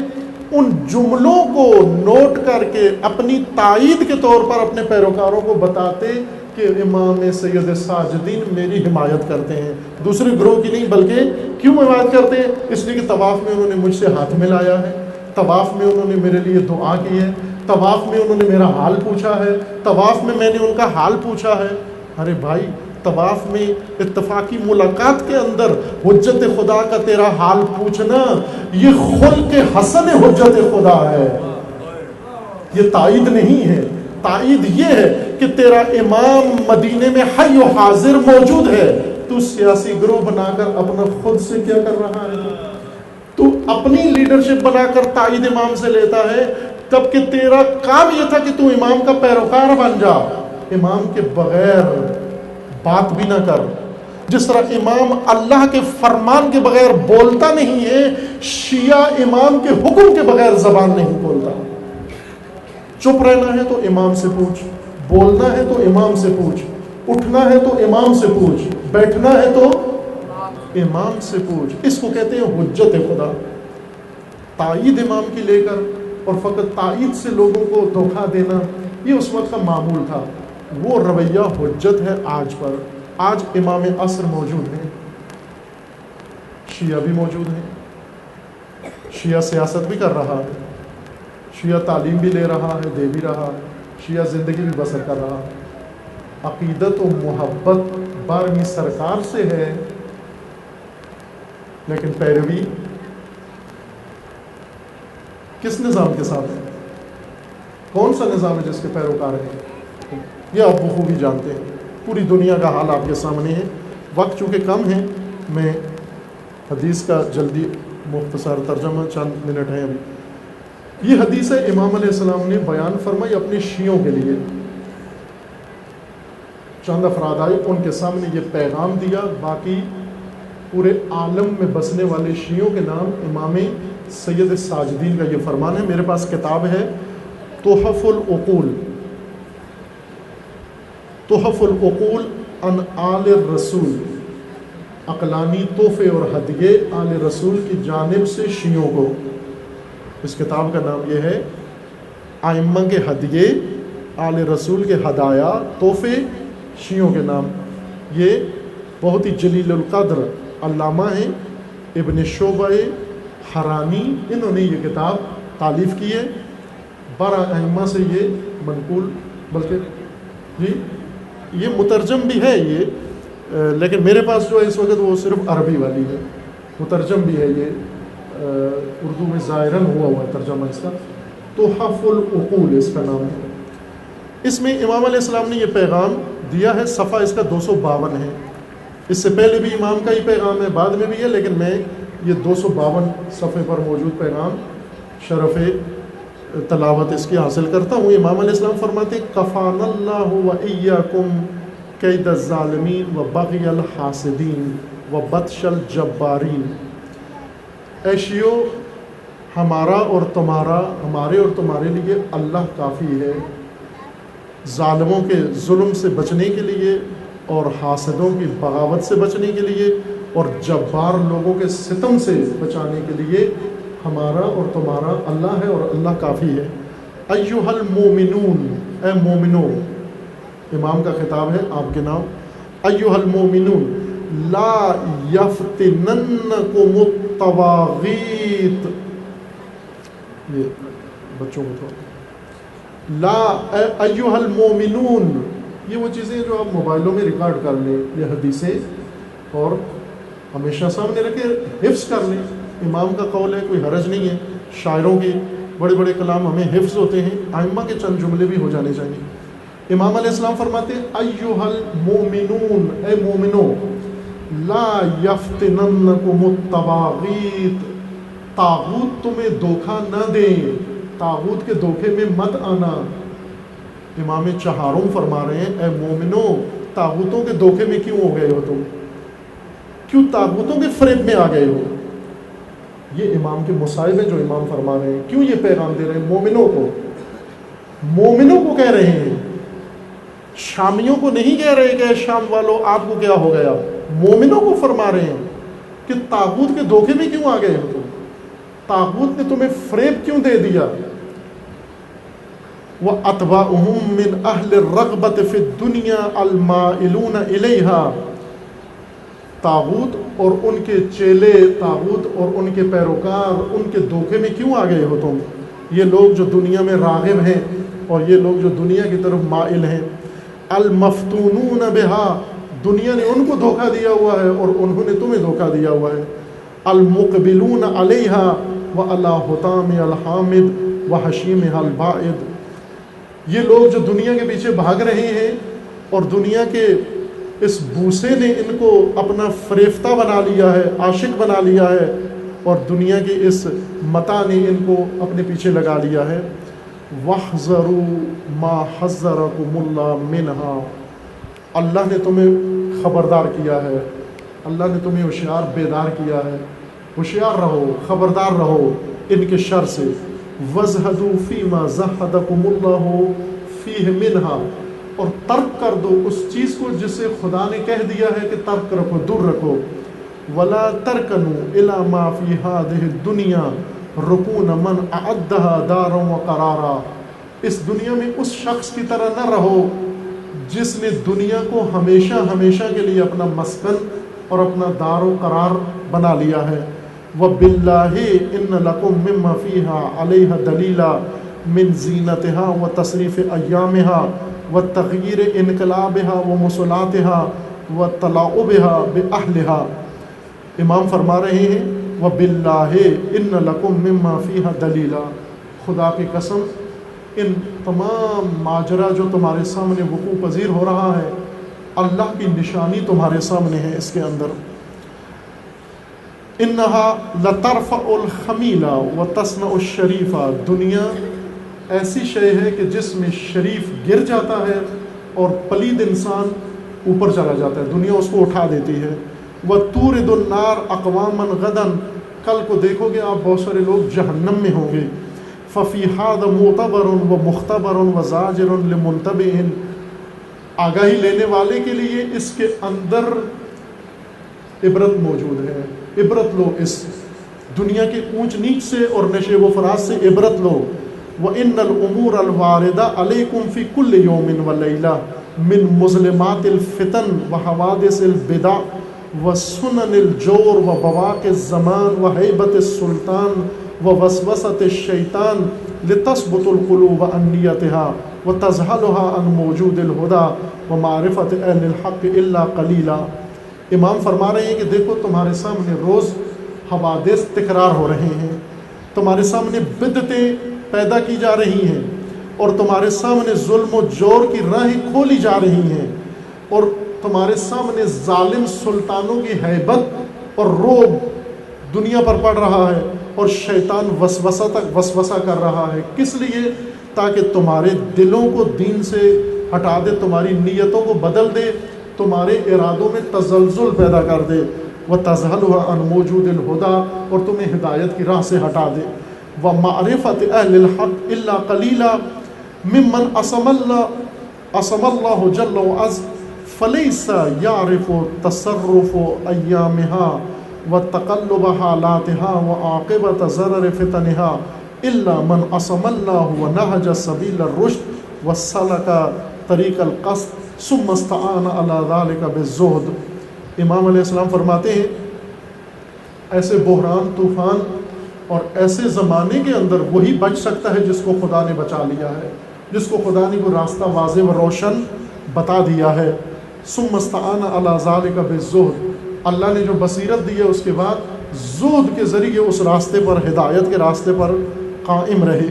ان جملوں کو نوٹ کر کے اپنی تائید کے طور پر اپنے پیروکاروں کو بتاتے کہ امام سید ساجدین میری حمایت کرتے ہیں، دوسرے گروہ کی نہیں، بلکہ کیوں حمایت کرتے ہیں؟ اس لیے کہ طواف میں انہوں نے مجھ سے ہاتھ ملایا ہے، طواف میں انہوں نے میرے لیے دعا کی ہے، طواف میں انہوں نے میرا حال پوچھا ہے، طواف میں میں نے ان کا حال پوچھا ہے۔ ارے بھائی، طواف میں اتفاقی ملاقات کے اندر حجت خدا کا تیرا حال پوچھنا یہ خلق حسن حجت خدا ہے، یہ تائید نہیں ہے۔ تائید یہ ہے کہ تیرا امام مدینے میں حی و حاضر موجود ہے، تو سیاسی گروہ بنا کر اپنا خود سے کیا کر رہا ہے؟ تو اپنی لیڈرشپ بنا کر تائید امام سے لیتا ہے، تب کہ تیرا کام یہ تھا کہ تو امام کا پیروکار بن جا، امام کے بغیر بات بھی نہ کر۔ جس طرح امام اللہ کے فرمان کے بغیر بولتا نہیں ہے، شیعہ امام کے حکم کے بغیر زبان نہیں کھولتا۔ چپ رہنا ہے تو امام سے پوچھ، بولنا ہے تو امام سے پوچھ، اٹھنا ہے تو امام سے پوچھ، بیٹھنا ہے تو امام سے پوچھ۔ اس کو کہتے ہیں حجت خدا۔ تائید امام کی لے کر اور فقط تائید سے لوگوں کو دھوکہ دینا، یہ اس وقت کا معمول تھا۔ وہ رویہ حجت ہے آج پر۔ آج امام عصر موجود ہیں، شیعہ بھی موجود ہیں، شیعہ سیاست بھی کر رہا ہے، شیعہ تعلیم بھی لے رہا ہے، دے بھی رہا، شیعہ زندگی بھی بسر کر رہا۔ عقیدت و محبت 12ویں سرکار سے ہے، لیکن پیروی کس نظام کے ساتھ ہے؟ کون سا نظام ہے جس کے پیروکار ہیں؟ یہ آپ بخوبی جانتے ہیں۔ پوری دنیا کا حال آپ کے سامنے ہے۔ وقت چونکہ کم ہے، میں حدیث کا جلدی مختصر ترجمہ، چند منٹ ہیں ابھی۔ یہ حدیث ہے امام علیہ السلام نے بیان فرمائی اپنے شیعوں کے لیے۔ چند افراد آئے، ان کے سامنے یہ پیغام دیا، باقی پورے عالم میں بسنے والے شیعوں کے نام امام سید ساجدین کا یہ فرمان ہے۔ میرے پاس کتاب ہے تحف العقول، تحف العقول عن آل الرسول، عقلانی تحفے اور ہدیے آل رسول کی جانب سے شیعوں کو۔ اس کتاب کا نام یہ ہے ائمہ کے ہدیے، آل رسول کے ہدایا، تحفے شیعوں کے نام۔ یہ بہت ہی جلیل القدر علامہ ہیں، ابن شعبہ حرانی، انہوں نے یہ کتاب تالیف کی ہے۔ 12 ائمہ سے یہ منقول، بلکہ جی یہ مترجم بھی ہے یہ، لیکن میرے پاس جو ہے اس وقت وہ صرف عربی والی ہے، مترجم بھی ہے یہ، اردو میں ظاہراً ہوا ہے ترجمہ اس کا۔ تحف العقول اس کا نام ہے۔ اس میں امام علیہ السلام نے یہ پیغام دیا ہے، صفحہ اس کا 252 ہے۔ اس سے پہلے بھی امام کا ہی پیغام ہے، بعد میں بھی ہے، لیکن میں یہ 252 صفحے پر موجود پیغام شرف تلاوت اس کی حاصل کرتا ہوں۔ امام علیہ السلام فرماتے ہیں کفان اللہ و ایاکم کید الظالمین و بغی الحاسدین و بطش الجبارین۔ اے شیعو، ہمارا اور تمہارا، ہمارے اور تمہارے لیے اللہ کافی ہے، ظالموں کے ظلم سے بچنے کے لیے اور حاسدوں کی بغاوت سے بچنے کے لیے اور جبار لوگوں کے ستم سے بچانے کے لیے ہمارا اور تمہارا اللہ ہے اور اللہ کافی ہے۔ ایھا المومنون، اے مومنو، امام کا خطاب ہے آپ کے نام۔ ایھا المومنون لا یفتننکم الطواغیت، یہ بچوں کو تھوڑا لا ایھا المومنون، یہ وہ چیزیں جو آپ موبائلوں میں ریکارڈ کر لیں، یہ حدیثیں، اور ہمیشہ سامنے رکھے، حفظ کر لیں۔ امام کا قول ہے، کوئی حرج نہیں ہے، شاعروں کے بڑے بڑے کلام ہمیں حفظ ہوتے ہیں، ائمہ کے چند جملے بھی ہو جانے چاہیے۔ امام علیہ السلام فرماتے ہیں ایھا المومنون، اے مومنو، لا یفتننکم الطواغیت، طاغوت تمہیں دھوکہ نہ دیں، طاغوت کے دھوکے میں مت آنا۔ امام چہارم فرما رہے ہیں اے مومنو، طاغوتوں کے دھوکے میں کیوں ہو گئے ہو تم؟ کیوں طاغوتوں کے فریب میں آ گئے ہو؟ یہ امام کے مصائب ہیں جو امام فرما رہے ہیں. کیوں یہ پیغام دے رہے ہیں؟ مومنوں کو کہہ رہے ہیں، شامیوں کو نہیں کہہ رہے کہ شام والوں آپ کو کیا ہو گیا. مومنوں کو فرما رہے ہیں کہ طاغوت کے دھوکے میں کیوں آ گئے ہو تم، طاغوت نے تمہیں فریب کیوں دے دیا. وَأَتْبَاؤُهُم مِّنْ أَهْلِ الرَّغْبَةِ فِي الدُّنْيَا الْمَائِلُونَ إِلَيْهَا. طاغوت اور ان کے چیلے، طاغوت اور ان کے پیروکار ان کے دھوکے میں کیوں آ گئے ہو تم. یہ لوگ جو دنیا میں راغب ہیں اور یہ لوگ جو دنیا کی طرف مائل ہیں. المفتونون بها، دنیا نے ان کو دھوکہ دیا ہوا ہے اور انہوں نے تمہیں دھوکہ دیا ہوا ہے. المقبلون علیہا وعلی حطام الحامد وحشیمها البائد. یہ لوگ جو دنیا کے پیچھے بھاگ رہے ہیں اور دنیا کے اس بوسے نے ان کو اپنا فریفتہ بنا لیا ہے، عاشق بنا لیا ہے، اور دنیا کے اس متاع نے ان کو اپنے پیچھے لگا لیا ہے. وَاحْذَرُوا مَا حَذَّرَكُمُ اللَّهُ مِنْهَا. اللہ نے تمہیں خبردار کیا ہے، اللہ نے تمہیں ہوشیار بیدار کیا ہے. ہوشیار رہو، خبردار رہو ان کے شر سے. وَازْهَدُوا فِي مَا زَهَّدَكُمُ اللَّهُ فِيهِ مِنْهَا. اور ترک کر دو اس چیز کو جسے خدا نے کہہ دیا ہے کہ ترک رکھو، دور رکھو. وَلَا تَرْكَنُوا إِلَى مَا فِي هَذِهِ الدُّنْيَا رُكُونَ مَنْ أَعَدَّهَا دَارًا وَقَرَارًا. اس دنیا میں اس شخص کی طرح نہ رہو جس نے دنیا کو ہمیشہ ہمیشہ کے لیے اپنا مسکن اور اپنا دار و قرار بنا لیا ہے. وَبِاللَّهِ إِنَّ لَكُم مِّمَّا فِيهَا عَلَيْهَا دَلِيلًا مِّن زِينَتِهَا وَتَصْرِيفِ أَيَّامِهَا وَتَغْيِيرِ انقلابها ومصلاتها وتلاعبها بأهلها. امام فرما رہے ہیں وَبِاللَّهِ إِنَّ لَكُم مِّمَّا فِيهَا دَلِيلًا. خدا کی قسم ان تمام ماجرا جو تمہارے سامنے وقوع پذیر ہو رہا ہے، اللہ کی نشانی تمہارے سامنے ہے اس کے اندر. انہا لترفع الخمیل وتصنع الشریف. دنیا ایسی شے ہے کہ جس میں شریف گر جاتا ہے اور پلید انسان اوپر چلا جاتا ہے، دنیا اس کو اٹھا دیتی ہے. وتورد النار اقواما غدا. کل کو دیکھو گے آپ بہت سارے لوگ جہنم میں ہوں گے. ففی ھذا معتبر ومختبر وزاجر لمنتبہ. آگاہی لینے والے کے لیے اس کے اندر عبرت موجود ہے. عبرت لو اس دنیا کے اونچ نیچ سے اور نشے و فراز سے عبرت لو. وَإِنَّ الْأُمُورَ الْوَارِدَةَ عَلَيْكُمْ فِي كُلِّ يَوْمٍ وَلَيْلَةٍ مِّن مُظْلِمَاتِ الْفِتَنِ وَحَوَادِثِ الْبِدَعِ وَسُنَنِ الْجَوْرِ وَبَوَاقِ الزَّمَانِ وَهَيْبَةِ السُّلْطَانِ وَوَسْوَسَةِ الشَّيْطَانِ لِتَثْبُتُ الْقُلُوبُ عَنْ نِيَّتِهَا وَتَزْهَلُهَا عَنْ مَوْجُودِ الْهُدَى وَمَعْرِفَةِ أَهْلِ الْحَقِّ إِلَّا قَلِيلًا. امام فرما رہے ہیں کہ دیکھو تمہارے سامنے روز حوادث تکرار ہو رہے ہیں، تمہارے سامنے بدعتیں پیدا کی جا رہی ہیں، اور تمہارے سامنے ظلم و جور کی راہیں کھولی جا رہی ہیں، اور تمہارے سامنے ظالم سلطانوں کی ہیبت اور رعب دنیا پر پڑ رہا ہے، اور شیطان وسوسہ کر رہا ہے. کس لیے؟ تاکہ تمہارے دلوں کو دین سے ہٹا دے، تمہاری نیتوں کو بدل دے، تمہارے ارادوں میں تزلزل پیدا کر دے. وَتَزْهَلُهَا عَنْ مَوْجُودِ الْهُدَى. اور تمہیں ہدایت کی راہ سے ہٹا دے. وَمَعْرِفَةِ أَهْلِ الْحَقِّ إِلَّا قَلِيلًا مِمَّنْ أَصَمَ اللَّهُ جَلَّ وَعَزَّ فَلَيْسَ يَعْرِفُ تَصَرُّفَ أَيَّامِهَا وَتَقَلُّبَ حَالَاتِهَا وَعَاقِبَةَ ضَرَرِ فِتَنِهَا إِلَّا مَنْ أَصَمَ اللَّهُ وَنَهَجَ سَبِيلَ الرُّشْدِ وَسَلَكَ طَرِيقَ الْقَصْدِ ثُمَّ اسْتَعَانَ عَلَى ذَلِكَ بِالزُّهْدِ. امام علیہ السلام فرماتے ہیں ایسے بحران، طوفان اور ایسے زمانے کے اندر وہی بچ سکتا ہے جس کو خدا نے بچا لیا ہے، جس کو خدا نے وہ راستہ واضح و روشن بتا دیا ہے. ثم استعان علی ذلک بالزہد. اللہ نے جو بصیرت دی ہے اس کے بعد زہد کے ذریعے اس راستے پر، ہدایت کے راستے پر قائم رہے.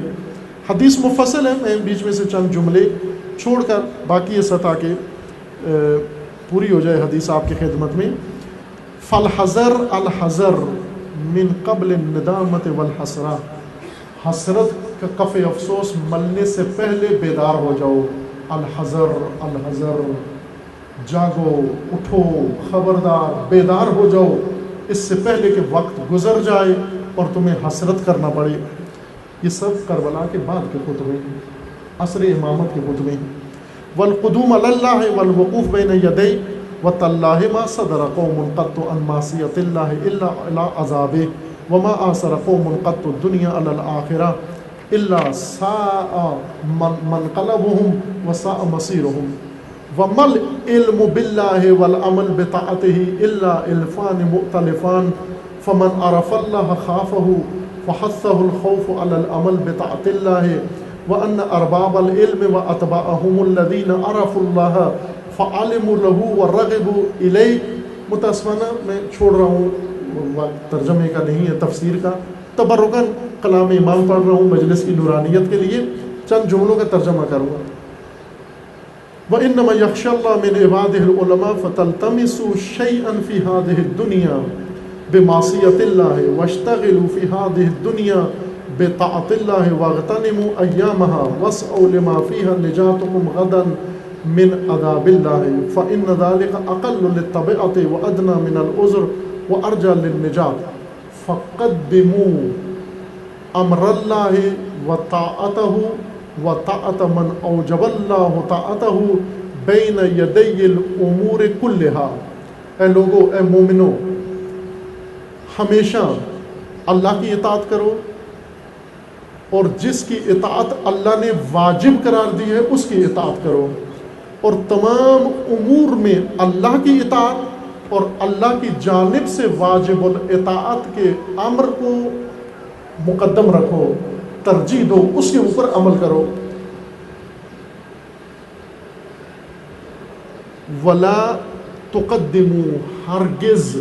حدیث مفصل ہے، میں بیچ میں سے چند جملے چھوڑ کر باقی یہ سطح کے پوری ہو جائے حدیث آپ کی خدمت میں. فالحذر الحذر من قبل الندامت والحسرہ. حسرت کا کف افسوس ملنے سے پہلے بیدار ہو جاؤ. الحذر الحذر، جاگو، اٹھو، خبردار، بیدار ہو جاؤ اس سے پہلے کہ وقت گزر جائے اور تمہیں حسرت کرنا پڑے. یہ سب کربلا کے بعد کے خطبے ہیں، عصر امامت کے خطبے ہیں. والقدوم علی اللہ والوقوف بین یدی وتاللہ ما صدر قوم قط عن معصیۃ اللہ الا علی عذابہ وما آثر قوم قط الدنیا علی الآخرہ الا ساء منقلبهم وساء مصیرهم. وما العلم باللہ والعمل بطاعته الا الفان مؤتلفان فمن عرف اللہ خافه فحثه الخوف على العمل بطاعت اللہ وأن أرباب العلم وأتباعهم الذين عرفوا الله فعلموا له ورغبوا إليه. متاسفانہ میں چھوڑ رہا ہوں، ترجمے کا نہیں ہے، تفسیر کا. تبرکاً کلام امام پڑھ رہا ہوں مجلس کی نورانیت کے لیے، چند جملوں کا ترجمہ کروں گا. وَإِنَّمَا يَخْشَى اللَّهَ مِنْ عِبَادِهِ الْعُلَمَاءُ فَتَلْتَمِسُوا شَيْئًا فِي هَذِهِ الدُّنْيَا بِمَعْصِيَةِ اللَّهِ وَاشْتَغِلُوا فِي هَذِهِ الدُّنْيَا بطاعت اللہ واغتنموا ایامها واسعوا لما فيها نجاتكم غدا من عذاب اللہ فإن ذلك اقل للطبیعت وادنى من العذر وارجى للنجات فقدموا امر اللہ وطاعته وطاعت من اوجب اللہ طاعته بین یدی الامور كلها. اے لوگو، اے مومنو، ہمیشہ اللہ کی اطاعت کرو اور جس کی اطاعت اللہ نے واجب قرار دی ہے اس کی اطاعت کرو، اور تمام امور میں اللہ کی اطاعت اور اللہ کی جانب سے واجب الاطاعت کے امر کو مقدم رکھو، ترجیح دو، اس کے اوپر عمل کرو. ولا تقدموا، ہرگز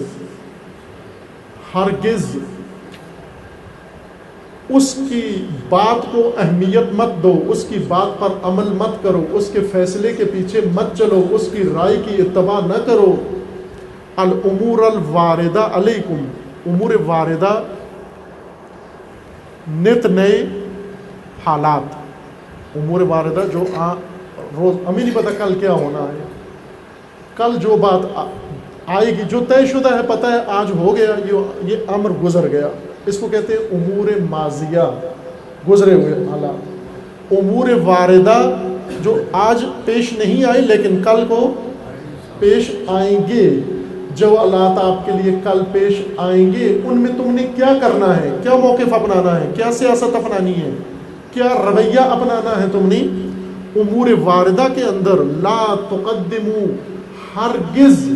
اس کی بات کو اہمیت مت دو، اس کی بات پر عمل مت کرو، اس کے فیصلے کے پیچھے مت چلو، اس کی رائے کی اتباع نہ کرو. الامور الواردہ علیکم، امور واردہ نت نئے حالات، امور واردہ جو روز ہمیں نہیں پتہ کل کیا ہونا ہے، کل جو بات آئے گی جو طے شدہ ہے، پتہ ہے آج ہو گیا، یہ امر گزر گیا، اس کو کہتے ہیں امور ماضیہ، گزرے ہوئے حالات. امور واردہ جو آج پیش نہیں آئے لیکن کل کو پیش آئیں گے، جو حالات آپ کے لیے کل پیش آئیں گے، ان میں تم نے کیا کرنا ہے، کیا موقف اپنانا ہے، کیا سیاست اپنانی ہے، کیا رویہ اپنانا ہے تم نے. امور واردہ کے اندر لا تقدمو، ہرگز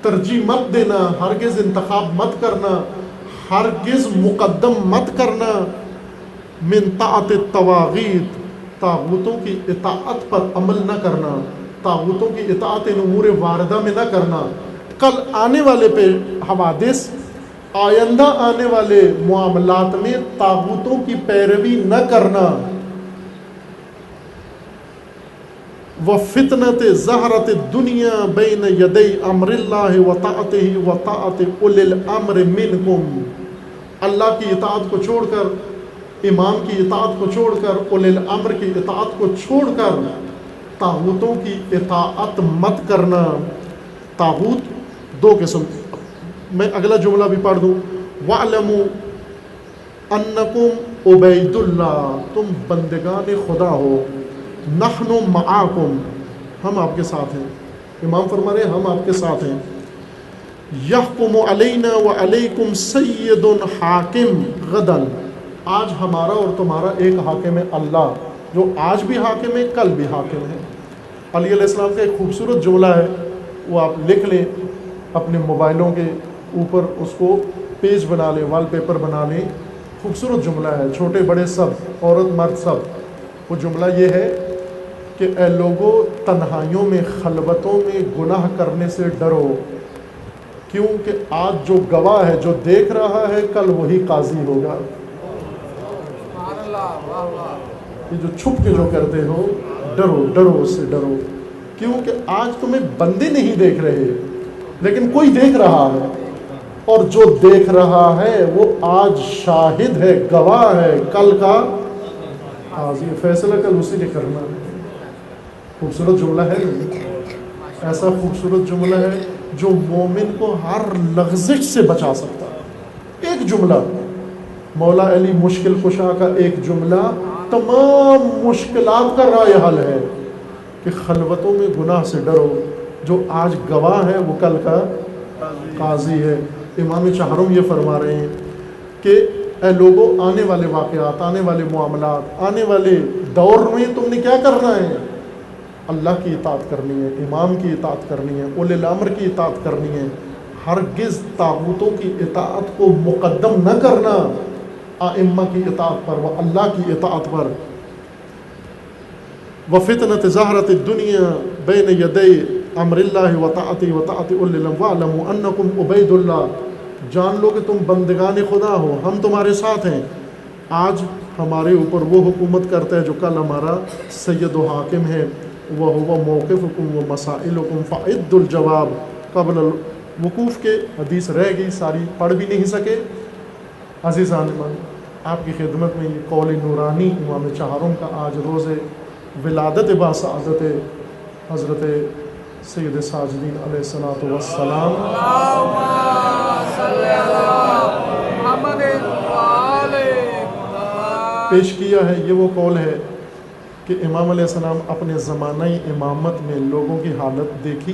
ترجیح مت دینا، ہرگز انتخاب مت کرنا، ہرگز مقدم مت کرنا، من طاعت الطواغیت، طاغوتوں کی اطاعت پر عمل نہ کرنا، طاغوتوں کی اطاعت ان امور واردہ میں نہ کرنا. کل آنے والے پہ حوادث، آئندہ آنے والے معاملات میں طاغوتوں کی پیروی نہ کرنا. وَفِتْنَةِ زَهْرَةِ الدُّنْيَا بَيْنَ يَدَيْ أَمْرِ اللَّهِ وَطَاعَتِهِ وَطَاعَتِ أُولِي الْأَمْرِ مِنْكُمْ. اللہ کی اطاعت کو چھوڑ کر، امام کی اطاعت کو چھوڑ کر، اولی الامر کی اطاعت کو چھوڑ کر طاغوتوں کی اطاعت مت کرنا. طاغوت دو قسم، میں اگلا جملہ بھی پڑھ دوں. وَاعْلَمُوا أَنَّكُمْ عُبَيْدُ اللَّهِ، تم بندگان خدا ہو. نحن معاکم، ہم آپ کے ساتھ ہیں. امام فرما رہے ہیں ہم آپ کے ساتھ ہیں. یحکم علینا وعلیکم سید حاکم غدا، آج ہمارا اور تمہارا ایک حاکم ہے اللہ، جو آج بھی حاکم ہے، کل بھی حاکم ہے. علی علیہ السلام کا ایک خوبصورت جملہ ہے، وہ آپ لکھ لیں اپنے موبائلوں کے اوپر، اس کو پیج بنا لیں، وال پیپر بنا لیں. خوبصورت جملہ ہے، چھوٹے بڑے سب، عورت مرد سب. وہ جملہ یہ ہے کہ اے لوگوں، تنہائیوں میں، خلوتوں میں گناہ کرنے سے ڈرو، کیونکہ آج جو گواہ ہے، جو دیکھ رہا ہے، کل وہی قاضی ہوگا. یہ جو چھپ کے جو کرتے ہو، ڈرو، ڈرو اس سے، ڈرو، کیونکہ آج تمہیں بندے نہیں دیکھ رہے لیکن کوئی دیکھ رہا ہے، اور جو دیکھ رہا ہے وہ آج شاہد ہے، گواہ ہے، کل کا قاضی. فیصلہ کل اسی نے کرنا ہے. خوبصورت جملہ ہے، ایسا خوبصورت جملہ ہے جو مومن کو ہر لغزش سے بچا سکتا ہے. ایک جملہ مولا علی مشکل کشا کا ایک جملہ تمام مشکلات کا رائے حل ہے کہ خلوتوں میں گناہ سے ڈرو، جو آج گواہ ہے وہ کل کا قاضی ہے۔ امام چہارم یہ فرما رہے ہیں کہ اے لوگوں، آنے والے واقعات، آنے والے معاملات، آنے والے دور میں تم نے کیا کرنا ہے؟ اللہ کی اطاعت کرنی ہے، امام کی اطاعت کرنی ہے، اولی الامر کی اطاعت کرنی ہے، ہرگز طاغوتوں کی اطاعت کو مقدم نہ کرنا ائمہ کی اطاعت پر و اللہ کی اطاعت پر۔ وفتنة ظہرت الدنیا بین یدی امر اللہ وطاعتی وطاعت اولی الامر واعلموا انکم عبید اللہ، جان لو کہ تم بندگان خدا ہو، ہم تمہارے ساتھ ہیں۔ آج ہمارے اوپر وہ حکومت کرتا ہے جو کل ہمارا سید و حاکم ہے۔ وَهُوَ مَوْقِفُكُمْ وَمَسَائِلُكُمْ فَأَعِدُّوا الْجَوَابَ قبل الوقوف کے حدیث رہ گئی، ساری پڑھ بھی نہیں سکے۔ عزیزان من، آپ کی خدمت میں یہ قول نورانی امام چہارم کا آج روز ولادت باسعادت حضرت سید ساجدین علیہ الصلوۃ والسلام پیش کیا ہے۔ یہ وہ قول ہے کہ امام علیہ السلام اپنے زمانہ امامت میں لوگوں کی حالت دیکھی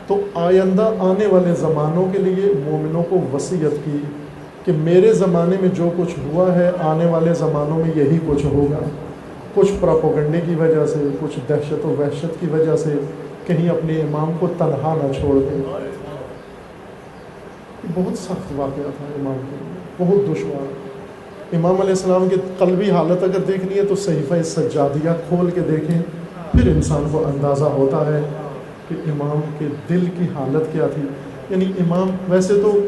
تو آئندہ آنے والے زمانوں کے لیے مومنوں کو وصیت کی کہ میرے زمانے میں جو کچھ ہوا ہے آنے والے زمانوں میں یہی کچھ ہوگا۔ کچھ پراپوگنڈے کی وجہ سے، کچھ دہشت و وحشت کی وجہ سے کہیں اپنے امام کو تنہا نہ چھوڑ دیں۔ بہت سخت واقعہ تھا امام کے لیے، بہت دشوار۔ امام علیہ السلام کی قلبی حالت اگر دیکھنی ہے تو صحیفہ سجادیہ کھول کے دیکھیں، پھر انسان کو اندازہ ہوتا ہے کہ امام کے دل کی حالت کیا تھی۔ یعنی امام، ویسے تو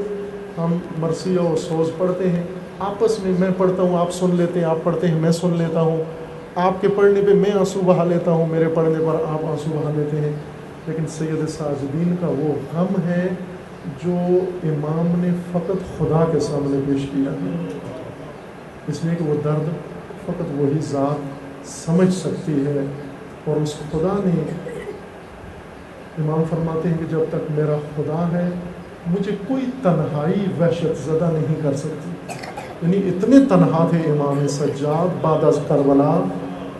ہم مرثیہ و سوز پڑھتے ہیں آپس میں پڑھتا ہوں آپ سن لیتے ہیں، آپ پڑھتے ہیں میں سن لیتا ہوں، آپ کے پڑھنے پہ میں آنسو بہا لیتا ہوں، میرے پڑھنے پر آپ آنسو بہا لیتے ہیں، لیکن سید ساجدین کا وہ غم ہے جو امام نے فقط خدا کے سامنے پیش کیا ہے، اس لیے کہ وہ درد فقط وہی ذات سمجھ سکتی ہے۔ اور اس خدا نے، امام فرماتے ہیں کہ جب تک میرا خدا ہے مجھے کوئی تنہائی وحشت زدہ نہیں کر سکتی۔ یعنی اتنے تنہا تھے امام سجاد بعد از کربلا۔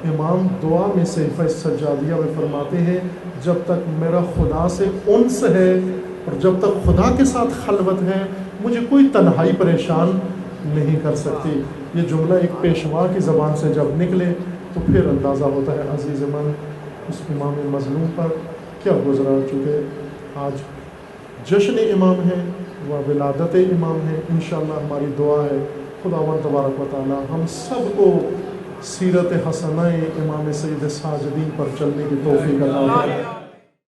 امام دعا میں صحیفہ سجادیہ میں فرماتے ہیں جب تک میرا خدا سے انس ہے اور جب تک خدا کے ساتھ خلوت ہے مجھے کوئی تنہائی پریشان نہیں کر سکتی۔ یہ جملہ ایک پیشوا کی زبان سے جب نکلے تو پھر اندازہ ہوتا ہے عزیز من اس امام مظلوم پر کیا گزرا۔ چونکہ آج جشن امام ہے و ولادت امام ہے، انشاءاللہ ہماری دعا ہے خداوند تبارک و تعالی ہم سب کو سیرت حسنہ امام سید ساجدین پر چلنے کی توفیق عطا فرمائے۔